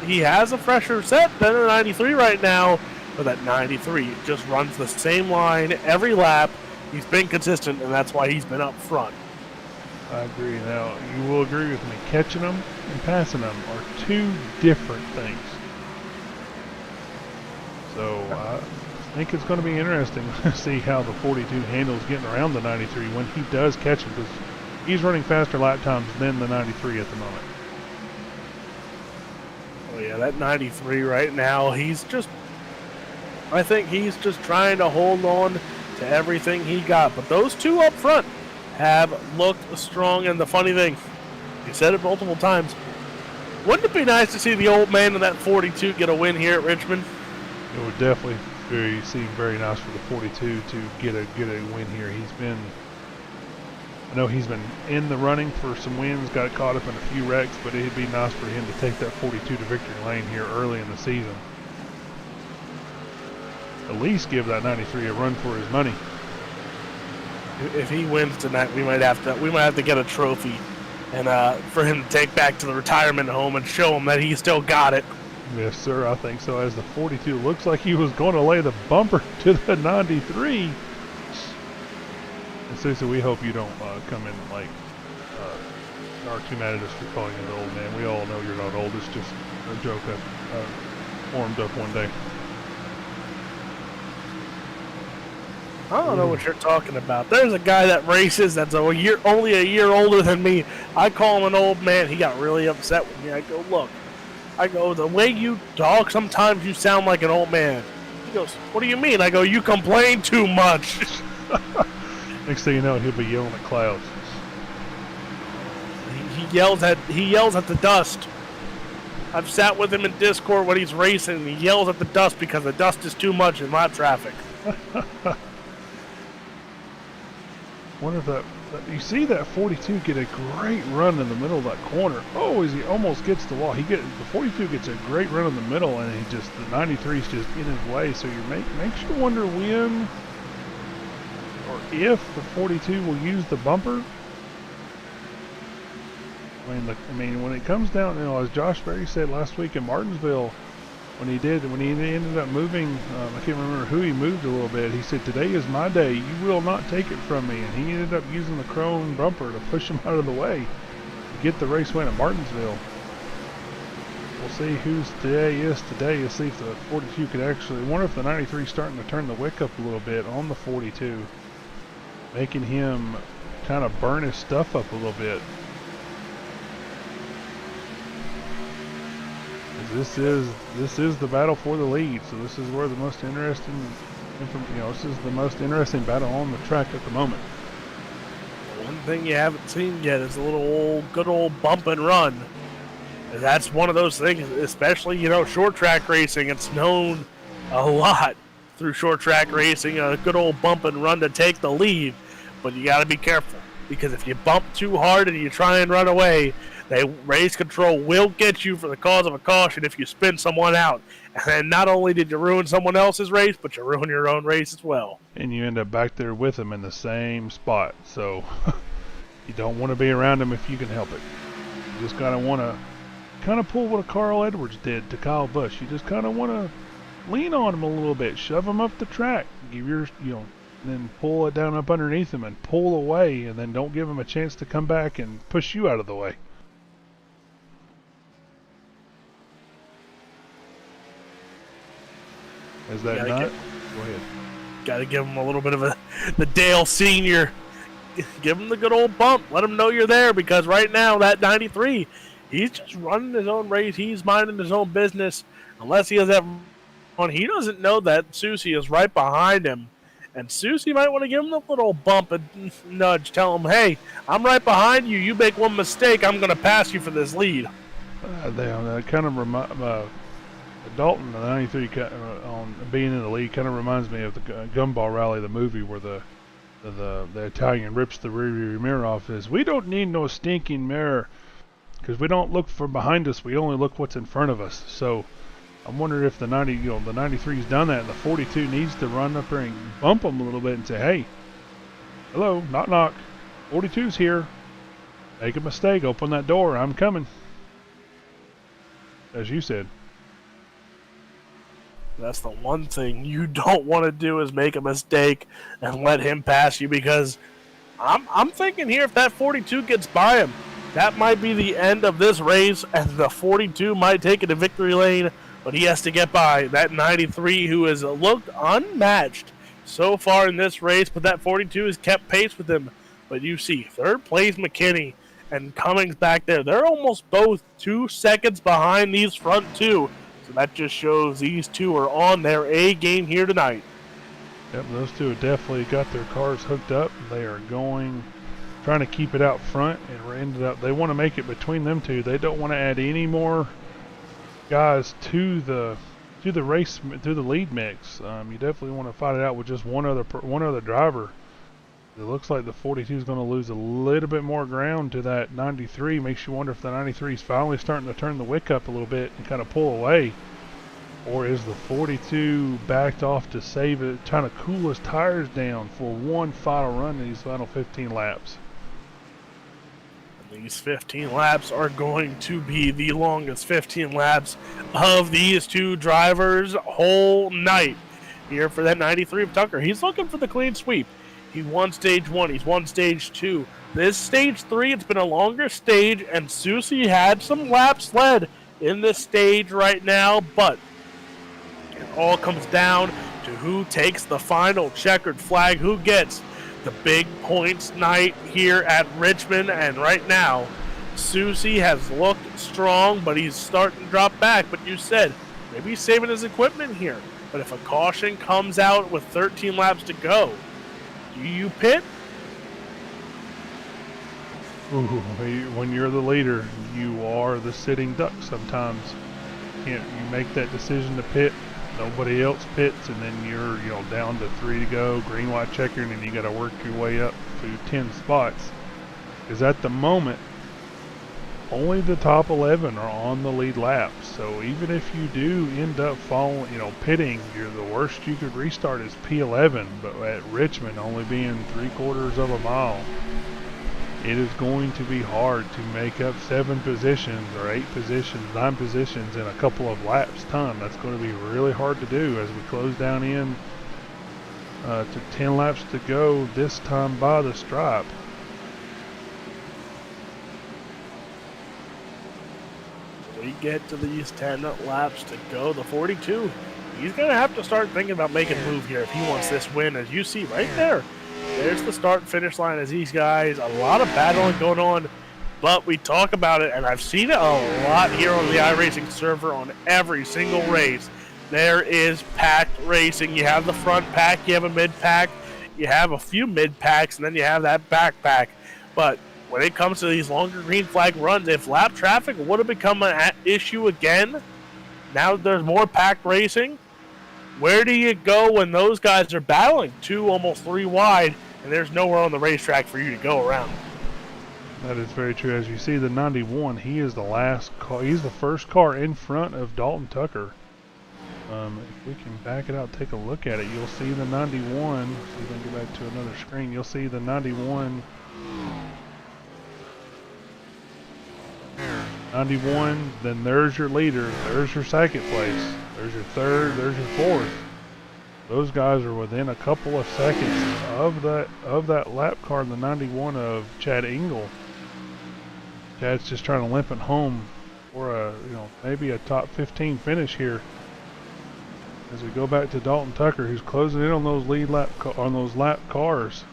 He has a fresher set than a 93 right now, but that 93 just runs the same line every lap. He's been consistent, and that's why he's been up front. I agree. Now, you will agree with me. Catching them and passing them are two different things. So, I think it's going to be interesting to see how the 42 handles getting around the 93 when he does catch him, because he's running faster lap times than the 93 at the moment. Oh yeah, that 93 right now, I think he's just trying to hold on to everything he got. But those two up front have looked strong, and the funny thing, you said it multiple times, wouldn't it be nice to see the old man in that 42 get a win here at Richmond? It would definitely seem very nice for the 42 to get a win here. I know he's been in the running for some wins, got caught up in a few wrecks, but it'd be nice for him to take that 42 to victory lane here early in the season. At least give that 93 a run for his money. If he wins tonight, we might have to get a trophy, and for him to take back to the retirement home and show him that he still got it. Yes, sir, I think so. As the 42 looks like he was going to lay the bumper to the 93. And Susie, we hope you don't come in like are too mad at us for calling you an old man. We all know you're not old. It's just a joke that formed up one day. I don't know what you're talking about. There's a guy that races that's only a year older than me. I call him an old man. He got really upset with me. I go, look. The way you talk, sometimes you sound like an old man. He goes, what do you mean? I go, you complain too much. Next thing you know, he'll be yelling at clouds. He yells at the dust. I've sat with him in Discord when he's racing, and he yells at the dust because the dust is too much in my traffic. Wonder if you see that 42 get a great run in the middle of that corner. Oh, as he almost gets the wall. The 42 gets a great run in the middle, and the 93 is just in his way. So makes you wonder when or if the 42 will use the bumper. I mean, when it comes down, as Josh Berry said last week in Martinsville, when he ended up moving, I can't remember who he moved a little bit. He said, "Today is my day. You will not take it from me." And he ended up using the chrome bumper to push him out of the way to get the race win at Martinsville. We'll see whose day is today. We'll see if the 42 could actually. I wonder if the 93 is starting to turn the wick up a little bit on the 42, making him kind of burn his stuff up a little bit. This is the battle for the lead, so this is where the most interesting, this is the most interesting battle on the track at the moment. One thing you haven't seen yet is a good old bump and run. And that's one of those things, especially short track racing. It's known a lot through short track racing, a good old bump and run to take the lead. But you got to be careful, because if you bump too hard and you try and run away, race control will get you for the cause of a caution if you spin someone out. And not only did you ruin someone else's race, but you ruin your own race as well. And you end up back there with them in the same spot. So you don't want to be around them if you can help it. You just kind of want to pull what Carl Edwards did to Kyle Busch. You just kind of want to lean on them a little bit, shove them up the track, then pull it down up underneath them and pull away, and then don't give them a chance to come back and push you out of the way. Is that not? Go ahead. Got to give him a little bit of the Dale Senior. Give him the good old bump. Let him know you're there, because right now that 93, he's just running his own race. He's minding his own business. Unless he has that on, he doesn't know that Susie is right behind him. And Susie might want to give him a little bump and nudge. Tell him, hey, I'm right behind you. You make one mistake, I'm going to pass you for this lead. That kind of Dalton, the 93, on being in the lead, kind of reminds me of the Gumball Rally, the movie where the Italian rips the rearview mirror off. We don't need no stinking mirror, because we don't look from behind us. We only look what's in front of us. So I'm wondering if the 93's done that, and the 42 needs to run up there and bump them a little bit and say, hey, hello, knock knock, 42's here. Make a mistake, open that door, I'm coming. As you said. That's the one thing you don't want to do, is make a mistake and let him pass you, because I'm thinking here, if that 42 gets by him, that might be the end of this race, and the 42 might take it to victory lane, but he has to get by that 93, who has looked unmatched so far in this race, but that 42 has kept pace with him. But you see, third place McKinney and Cummings back there. They're almost both 2 seconds behind these front two. So that just shows these two are on their A game here tonight. Yep, those two have definitely got their cars hooked up. They are trying to keep it out front, and they want to make it between them two. They don't want to add any more guys to the through the race, through the lead mix. You definitely want to fight it out with just one other driver. It looks like the 42 is going to lose a little bit more ground to that 93. Makes you wonder if the 93 is finally starting to turn the wick up a little bit and kind of pull away. Or is the 42 backed off to save it, trying to cool his tires down for one final run in these final 15 laps? These 15 laps are going to be the longest 15 laps of these two drivers' whole night. Here for that 93 of Tucker. He's looking for the clean sweep. He won stage 1. He's won stage 2. This stage 3, it's been a longer stage, and Susie had some laps led in this stage right now, but it all comes down to who takes the final checkered flag, who gets the big points night here at Richmond. And right now, Susie has looked strong, but he's starting to drop back. But you said maybe he's saving his equipment here. But if a caution comes out with 13 laps to go, do you pit? Ooh, when you're the leader, you are the sitting duck sometimes. You make that decision to pit, nobody else pits, and then you're down to 3 to go, green, white, checker, and then you got to work your way up to 10 spots. Because at the moment, only the top 11 are on the lead lap. So even if you do end up pitting, the worst you could restart is P11. But at Richmond, only being 3/4 of a mile, it is going to be hard to make up 7 positions or 8 positions, 9 positions in a couple of laps time. That's going to be really hard to do as we close down in to 10 laps to go, this time by the stripe. We get to these 10 laps to go. The 42, he's going to have to start thinking about making a move here if he wants this win. As you see right there, there's the start and finish line as these guys, a lot of battling going on, but we talk about it, and I've seen it a lot here on the iRacing server on every single race. There is packed racing. You have the front pack, you have a mid pack, you have a few mid packs, and then you have that back pack. But when it comes to these longer green flag runs, if lap traffic would have become an issue again, now that there's more packed racing, where do you go when those guys are battling 2, almost 3 wide, and there's nowhere on the racetrack for you to go around? That is very true. As you see, the 91, he is the last car. He's the first car in front of Dalton Tucker. If we can back it out, take a look at it, you'll see the 91. See if I can go back to another screen. You'll see the 91. 91, then there's your leader, there's your second place, there's your third, there's your fourth. Those guys are within a couple of seconds of that lap car in the 91 of Chad Engel. Chad's just trying to limp it home for maybe a top 15 finish here. As we go back to Dalton Tucker, who's closing in on those lap cars.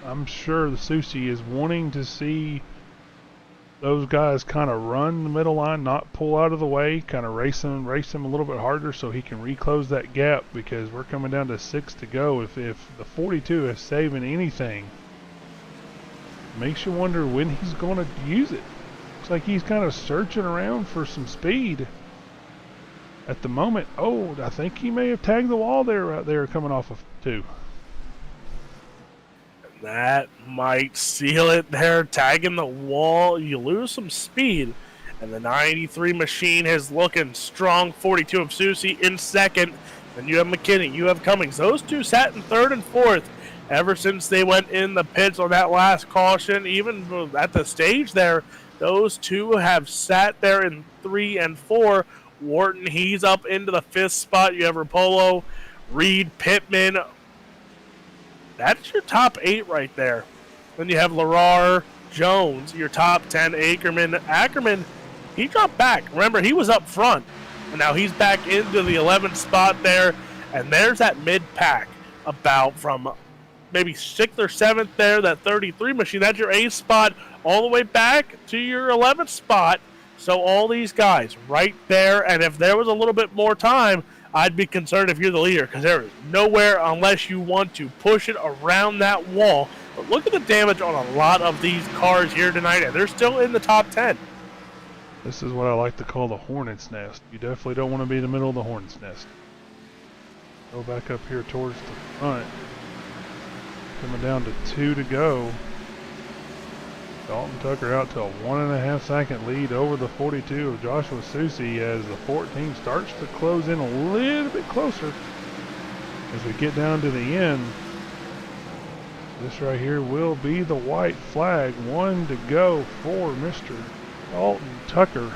I'm sure the Susie is wanting to see those guys kind of run the middle line, not pull out of the way, kind of race him a little bit harder so he can reclose that gap, because we're coming down to 6 to go. If the 42 is saving anything, makes you wonder when he's going to use it. Looks like he's kind of searching around for some speed at the moment. Oh, I think he may have tagged the wall there, right there, coming off of 2. That might seal it there, tagging the wall. You lose some speed, and the 93 machine is looking strong. 42 of Susie in second. Then you have McKinney, you have Cummings. Those two sat in third and fourth ever since they went in the pits on that last caution. Even at the stage there, those two have sat there in 3 and 4. Wharton, he's up into the 5th spot. You have Rapolo, Reed, Pittman. That's your top 8 right there. Then you have Larar, Jones, your top 10, Ackerman, he dropped back. Remember, he was up front, and now he's back into the 11th spot there. And there's that mid-pack about from maybe 6th or 7th there, that 33 machine. That's your 8th spot all the way back to your 11th spot. So all these guys right there, and if there was a little bit more time, I'd be concerned if you're the leader, because there is nowhere unless you want to push it around that wall. But look at the damage on a lot of these cars here tonight, and they're still in the top 10. This is what I like to call the hornet's nest. You definitely don't want to be in the middle of the hornet's nest. Go back up here towards the front. Coming down to 2 to go. Dalton Tucker out to a 1.5 second lead over the 42 of Joshua Susi as the 14 starts to close in a little bit closer. As we get down to the end, this right here will be the white flag. 1 to go for Mr. Dalton Tucker.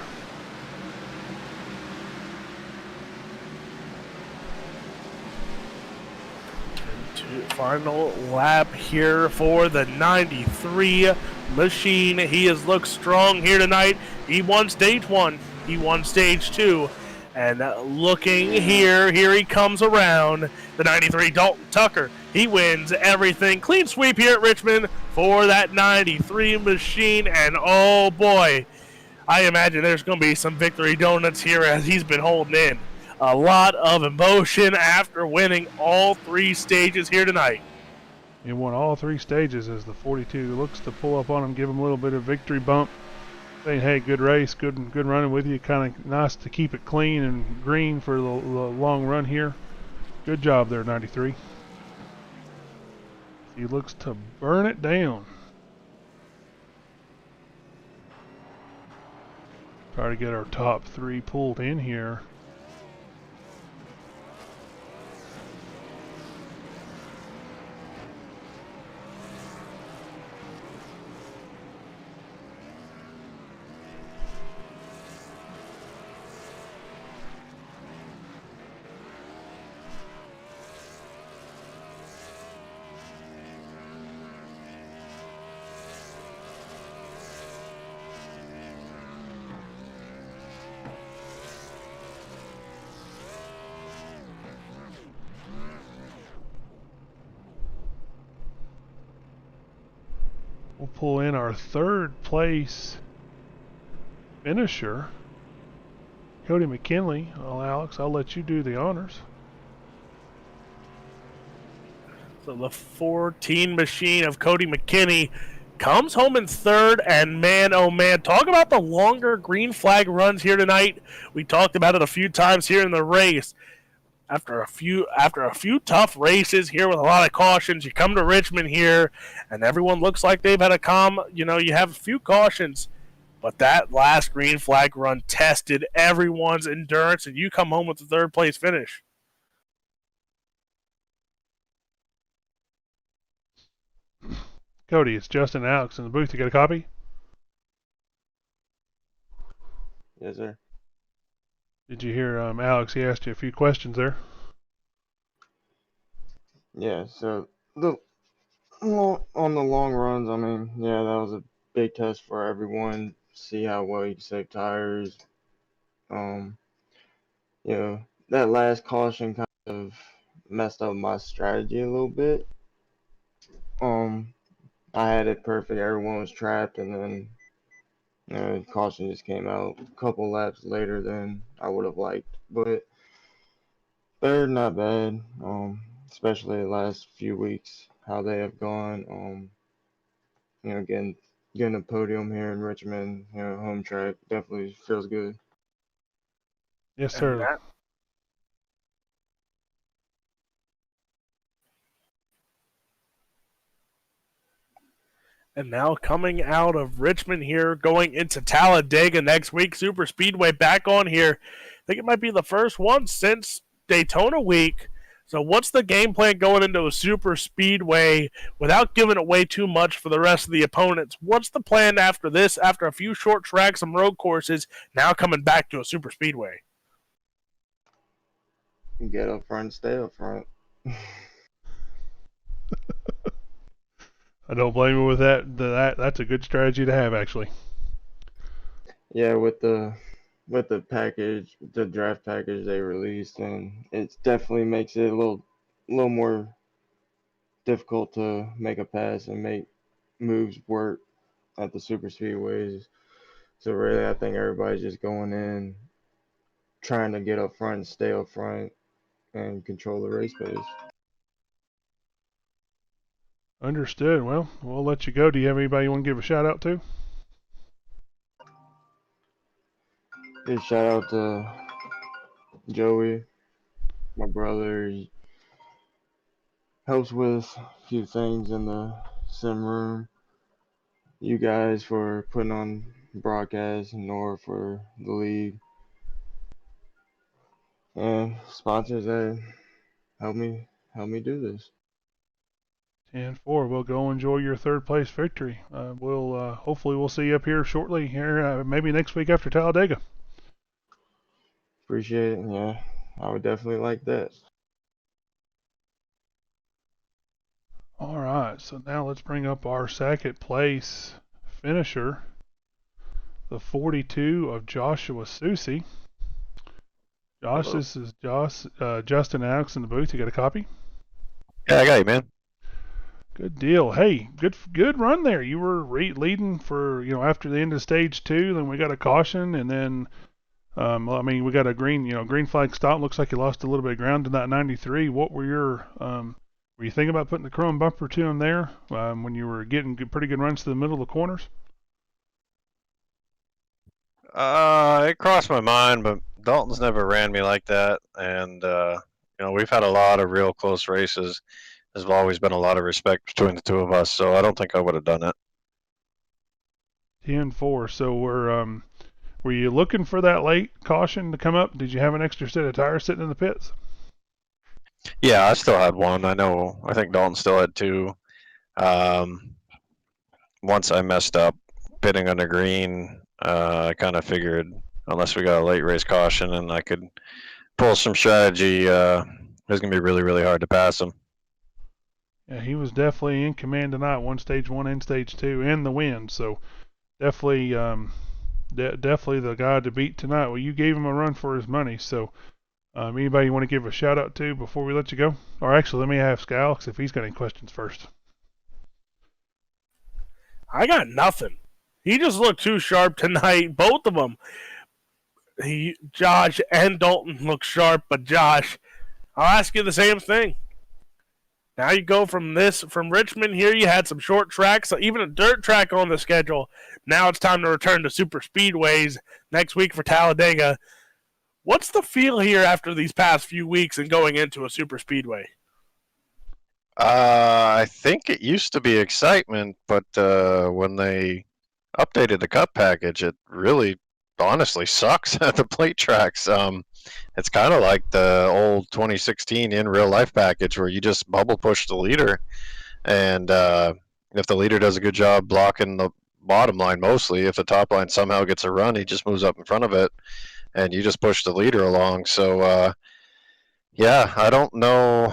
Final lap here for the 93 machine. He has looked strong here tonight. He won stage 1. He won stage 2. And looking here he comes around. The 93 Dalton Tucker. He wins everything. Clean sweep here at Richmond for that 93 machine. And oh boy, I imagine there's going to be some victory donuts here as he's been holding in. A lot of emotion after winning all 3 stages here tonight. He won all 3 stages as the 42 looks to pull up on him, give him a little bit of victory bump. Saying, hey, good race, good running with you. Kind of nice to keep it clean and green for the long run here. Good job there, 93. He looks to burn it down. Try to get our top 3 pulled in here. We'll pull in our 3rd place finisher, Cody Mckinley. Well, Alex, I'll let you do the honors. So the 14 machine of Cody McKinney comes home in 3rd, and man, oh man, talk about the longer green flag runs here tonight. We talked about it a few times here in the race. After a few tough races here with a lot of cautions, you come to Richmond here, and everyone looks like they've had you have a few cautions, but that last green flag run tested everyone's endurance, and you come home with the 3rd place finish. Cody, it's Justin and Alex in the booth. You got a copy? Yes, sir. Did you hear Alex? He asked you a few questions there. Yeah, so on the long runs, I mean, yeah, that was a big test for everyone. See how well you can save tires. That last caution kind of messed up my strategy a little bit. I had it perfect. Everyone was trapped, and then caution just came out a couple laps later than I would have liked. But they're not bad. Especially the last few weeks, how they have gone. Getting a podium here in Richmond, home track definitely feels good. Yes, sir. And now coming out of Richmond here, going into Talladega next week, Super Speedway back on here. I think it might be the first one since Daytona week. So what's the game plan going into a Super Speedway without giving away too much for the rest of the opponents? What's the plan after this, after a few short tracks, some road courses, now coming back to a Super Speedway? Get up front, stay up front. I don't blame you with that. That's a good strategy to have, actually. Yeah, with the package, the draft package they released, and it definitely makes it a little more difficult to make a pass and make moves work at the super speedways. So really, I think everybody's just going in, trying to get up front, stay up front, and control the race pace. Understood. Well, we'll let you go. Do you have anybody you want to give a shout out to? Big shout out to Joey, my brother. He helps with a few things in the sim room. You guys for putting on broadcast, NORA for the league, and sponsors that help me do this. 10-4. We'll go enjoy your third place victory. Hopefully we'll see you up here shortly here, maybe next week after Talladega. Appreciate it. Yeah, I would definitely like that. All right, so now let's bring up our second place finisher, the 42 of Joshua Susi. Josh, Hello. this is Justin and Alex in the booth. You got a copy? Yeah, I got you, man. Good deal. Hey, good run there. You were leading for, after the end of stage 2, then we got a caution, and then we got a green flag stop. Looks like you lost a little bit of ground in that 93. What were were you thinking about putting the chrome bumper to him there when you were getting pretty good runs to the middle of the corners? It crossed my mind, but Dalton's never ran me like that, and we've had a lot of real close races. There's always been a lot of respect between the two of us, so I don't think I would have done it. 10-4. So were you looking for that late caution to come up? Did you have an extra set of tires sitting in the pits? Yeah, I still had one. I think Dalton still had two. Once I messed up pitting under green, I kind of figured unless we got a late race caution and I could pull some strategy, it was going to be really, really hard to pass him. Yeah, he was definitely in command tonight, won stage 1 and stage 2 and the win. So definitely the guy to beat tonight. Well, you gave him a run for his money. So anybody you want to give a shout out to before we let you go? Or actually, let me ask Alex if he's got any questions first. I got nothing. He just looked too sharp tonight. Both of them. Josh and Dalton look sharp, but Josh, I'll ask you the same thing. Now you go from Richmond here, you had some short tracks, even a dirt track on the schedule. Now it's time to return to super speedways next week for Talladega. What's the feel here after these past few weeks and going into a super speedway? I think it used to be excitement, but when they updated the cup package, it really honestly sucks at the plate tracks. It's kind of like the old 2016 in real life package where you just bubble push the leader, and if the leader does a good job blocking the bottom line, mostly if the top line somehow gets a run, he just moves up in front of it, and you just push the leader along. So yeah, I don't know.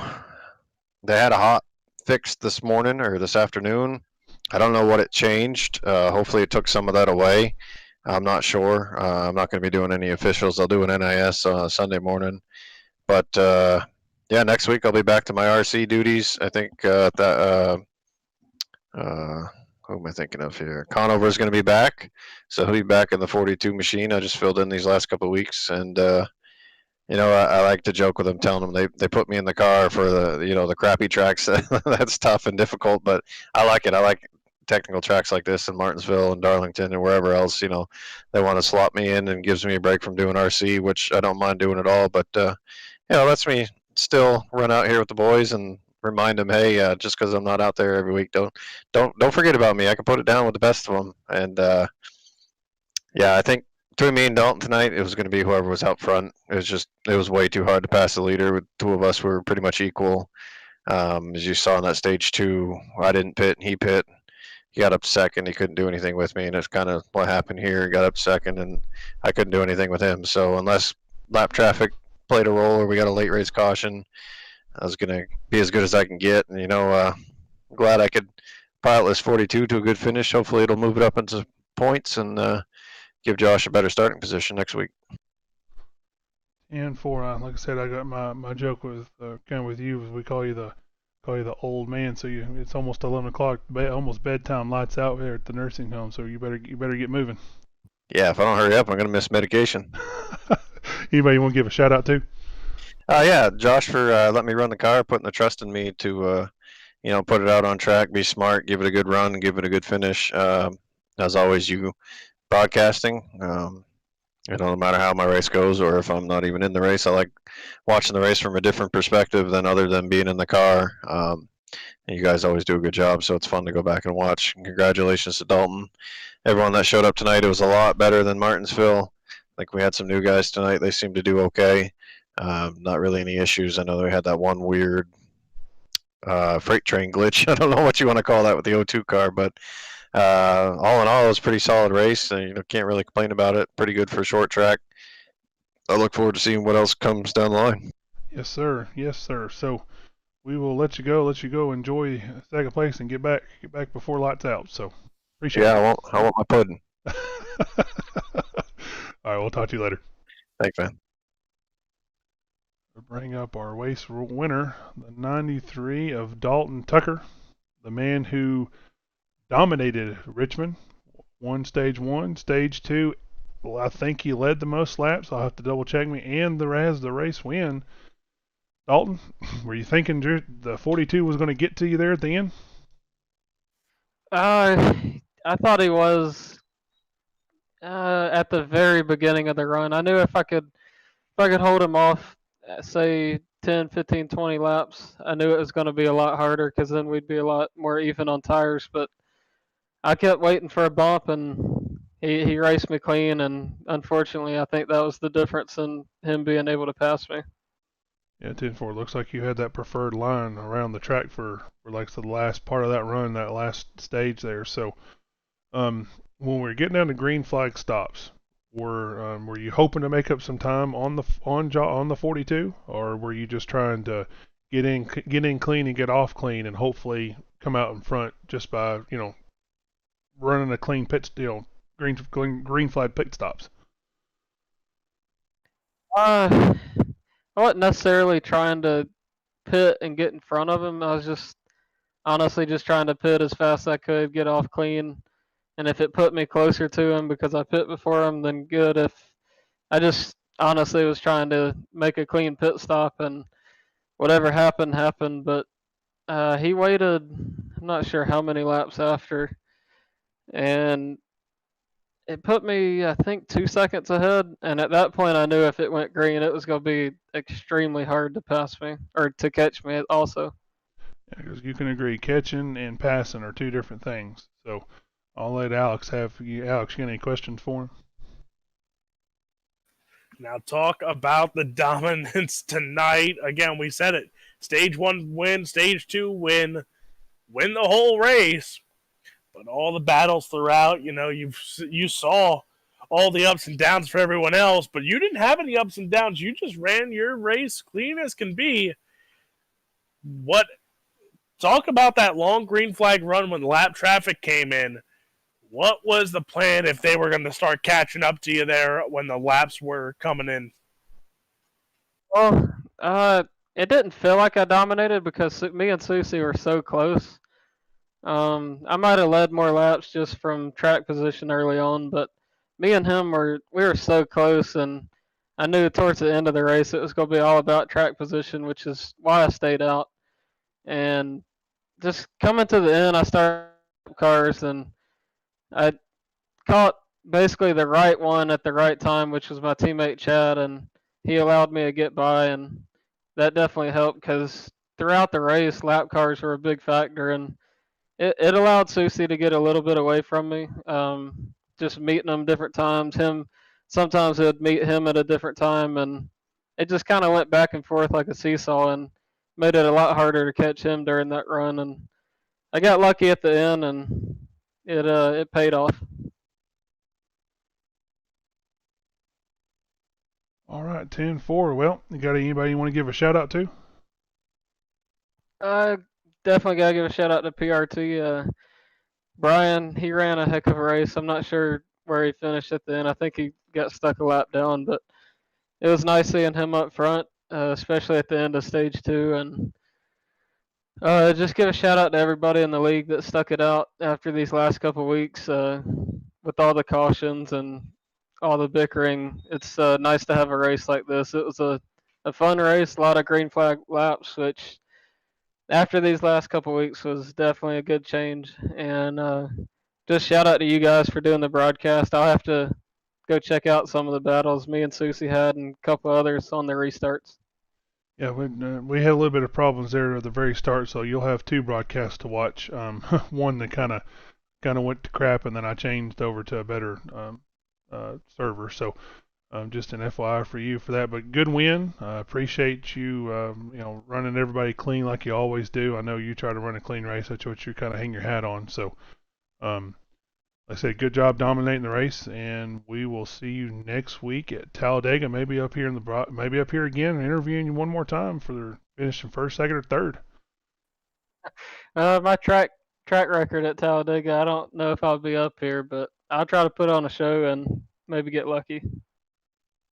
They had a hot fix this morning or this afternoon. I don't know what it changed. Hopefully it took some of that away. I'm not sure. I'm not going to be doing any officials. I'll do an NIS Sunday morning. But yeah, next week I'll be back to my RC duties. I think who am I thinking of here? Conover is going to be back. So he'll be back in the 42 machine. I just filled in these last couple of weeks. And, I like to joke with them, telling them they put me in the car for the crappy tracks. That's tough and difficult, but I like it. I like technical tracks like this in Martinsville and Darlington and wherever else, they want to slot me in and gives me a break from doing RC, which I don't mind doing at all. But, lets me still run out here with the boys and remind them, hey, just because I'm not out there every week, don't forget about me. I can put it down with the best of them. And, I think between me and Dalton tonight, it was going to be whoever was out front. It was way too hard to pass the leader. With two of us, we were pretty much equal. As you saw in that stage 2, I didn't pit and he pit. He got up second. He couldn't do anything with me, and it's kind of what happened here. He got up second, and I couldn't do anything with him. So unless lap traffic played a role or we got a late race caution, I was going to be as good as I can get. And, I'm glad I could pilot this 42 to a good finish. Hopefully it'll move it up into points and give Josh a better starting position next week. And like I said, I got my joke with kind of with you is we call you the old man. So it's almost 11 o'clock, almost bedtime. Lights out there at the nursing home. So you better get moving. Yeah, if I don't hurry up, I'm gonna miss medication. Anybody you want to give a shout out to? Yeah, Josh for letting me run the car, putting the trust in me to put it out on track, be smart, give it a good run, give it a good finish. As always, you broadcasting. No matter how my race goes, or if I'm not even in the race, I like watching the race from a different perspective than other than being in the car. And you guys always do a good job, so it's fun to go back and watch. And congratulations to Dalton. Everyone that showed up tonight, it was a lot better than Martinsville. I think we had some new guys tonight. They seemed to do okay. Not really any issues. I know they had that one weird freight train glitch. I don't know what you want to call that with the O2 car, but all in all, it was a pretty solid race. And, can't really complain about it. Pretty good for a short track. I look forward to seeing what else comes down the line. Yes, sir. Yes, sir. So we will let you go, enjoy second place, and get back before lights out. So appreciate it. Yeah, I want my pudding. All right, we'll talk to you later. Thanks, man. We'll bring up our race winner, the 93 of Dalton Tucker, the man who dominated Richmond. Won stage 1, stage 2. Well, I think he led the most laps. I'll have to double check me, and has the race win. Dalton, were you thinking the 42 was going to get to you there at the end? I thought he was at the very beginning of the run. I knew if I could hold him off, say 10, 15, 20 laps, I knew it was going to be a lot harder because then we'd be a lot more even on tires. But I kept waiting for a bump, and he raced me clean. And unfortunately, I think that was the difference in him being able to pass me. Yeah, 10-4. Looks like you had that preferred line around the track for like the last part of that run, that last stage there. So, when we're getting down to green flag stops, were you hoping to make up some time on the 42, or were you just trying to get in clean and get off clean, and hopefully come out in front just by running a clean pit, green flag pit stops? I wasn't necessarily trying to pit and get in front of him. I was just honestly just trying to pit as fast as I could, get off clean, and if it put me closer to him because I pit before him, then good. If I just honestly was trying to make a clean pit stop, and whatever happened happened. But he waited, I'm not sure how many laps after, and it put me, I think, 2 seconds ahead. And at that point, I knew if it went green, it was going to be extremely hard to pass me or to catch me also. Yeah, because you can agree, catching and passing are two different things. So I'll let Alex have you. Alex, you got any questions for him? Now talk about the dominance tonight. Again, we said it. Stage 1 win, stage 2 win the whole race. But all the battles throughout, you saw all the ups and downs for everyone else, but you didn't have any ups and downs. You just ran your race clean as can be. Talk about that long green flag run when lap traffic came in. What was the plan if they were going to start catching up to you there when the laps were coming in? Well, it didn't feel like I dominated because me and Susie were so close. I might have led more laps just from track position early on, but me and him we were so close, and I knew towards the end of the race it was going to be all about track position, which is why I stayed out. And just coming to the end, I started cars, and I caught basically the right one at the right time, which was my teammate Chad, and he allowed me to get by, and that definitely helped because throughout the race, lap cars were a big factor, and it allowed Susie to get a little bit away from me. Just meeting him different times. Sometimes it would meet him at a different time, and it just kind of went back and forth like a seesaw, and made it a lot harder to catch him during that run. And I got lucky at the end, and it paid off. All right, 10-4. Well, you got anybody you want to give a shout out to? Definitely gotta give a shout out to PRT. Brian, he ran a heck of a race. I'm not sure where he finished at the end. I think he got stuck a lap down, but it was nice seeing him up front, especially at the end of stage 2. And just give a shout out to everybody in the league that stuck it out after these last couple of weeks with all the cautions and all the bickering. It's nice to have a race like this. It was a fun race, a lot of green flag laps, which after these last couple of weeks was definitely a good change. And just shout out to you guys for doing the broadcast. I'll have to go check out some of the battles me and Susie had and a couple others on the restarts. Yeah, we had a little bit of problems there at the very start, so you'll have 2 broadcasts to watch. One that kind of went to crap, and then I changed over to a better server. So just an FYI for you for that. But good win. Appreciate you running everybody clean like you always do. I know you try to run a clean race. That's what you kind of hang your hat on. So like I said, good job dominating the race, and we will see you next week at Talladega. Maybe up here maybe up here again, and interviewing you one more time for the finishing first, second, or third. My track record at Talladega, I don't know if I'll be up here, but I'll try to put on a show and maybe get lucky.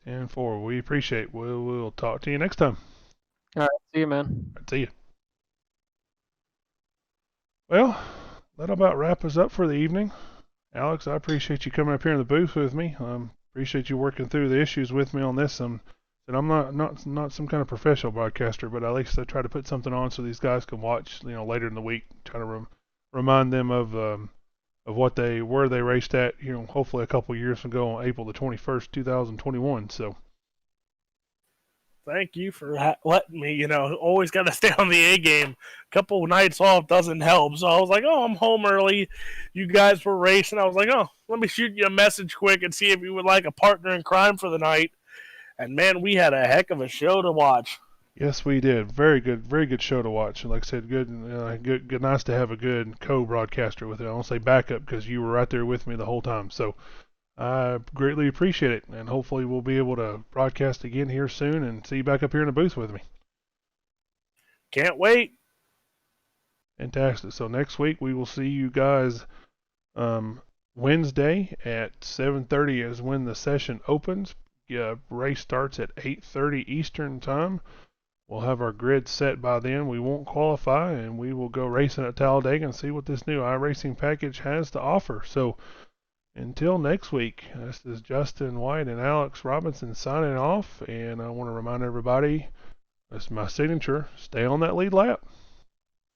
10-4. We appreciate it. We'll talk to you next time. All right, see you, man. All right, see you. Well, that'll about wrap us up for the evening. Alex, I appreciate you coming up here in the booth with me. Appreciate you working through the issues with me on this. And I'm not some kind of professional broadcaster, but at least I try to put something on so these guys can watch, later in the week. Try to remind them of where they raced at, hopefully a couple years ago on April the 21st, 2021. So. Thank you for letting me, always got to stay on the A game. A couple nights off doesn't help. So I was like, oh, I'm home early. You guys were racing. I was like, oh, let me shoot you a message quick and see if you would like a partner in crime for the night. And, man, we had a heck of a show to watch. Yes, we did. Very good show to watch. And like I said, good, nice to have a good co-broadcaster with it. I don't say backup because you were right there with me the whole time. So I greatly appreciate it, and hopefully we'll be able to broadcast again here soon and see you back up here in the booth with me. Can't wait. Fantastic. So next week we will see you guys Wednesday at 7:30 is when the session opens. Race starts at 8:30 Eastern time. We'll have our grid set by then. We won't qualify, and we will go racing at Talladega and see what this new iRacing package has to offer. So until next week, this is Justin White and Alex Robinson signing off, and I want to remind everybody, that's my signature, stay on that lead lap.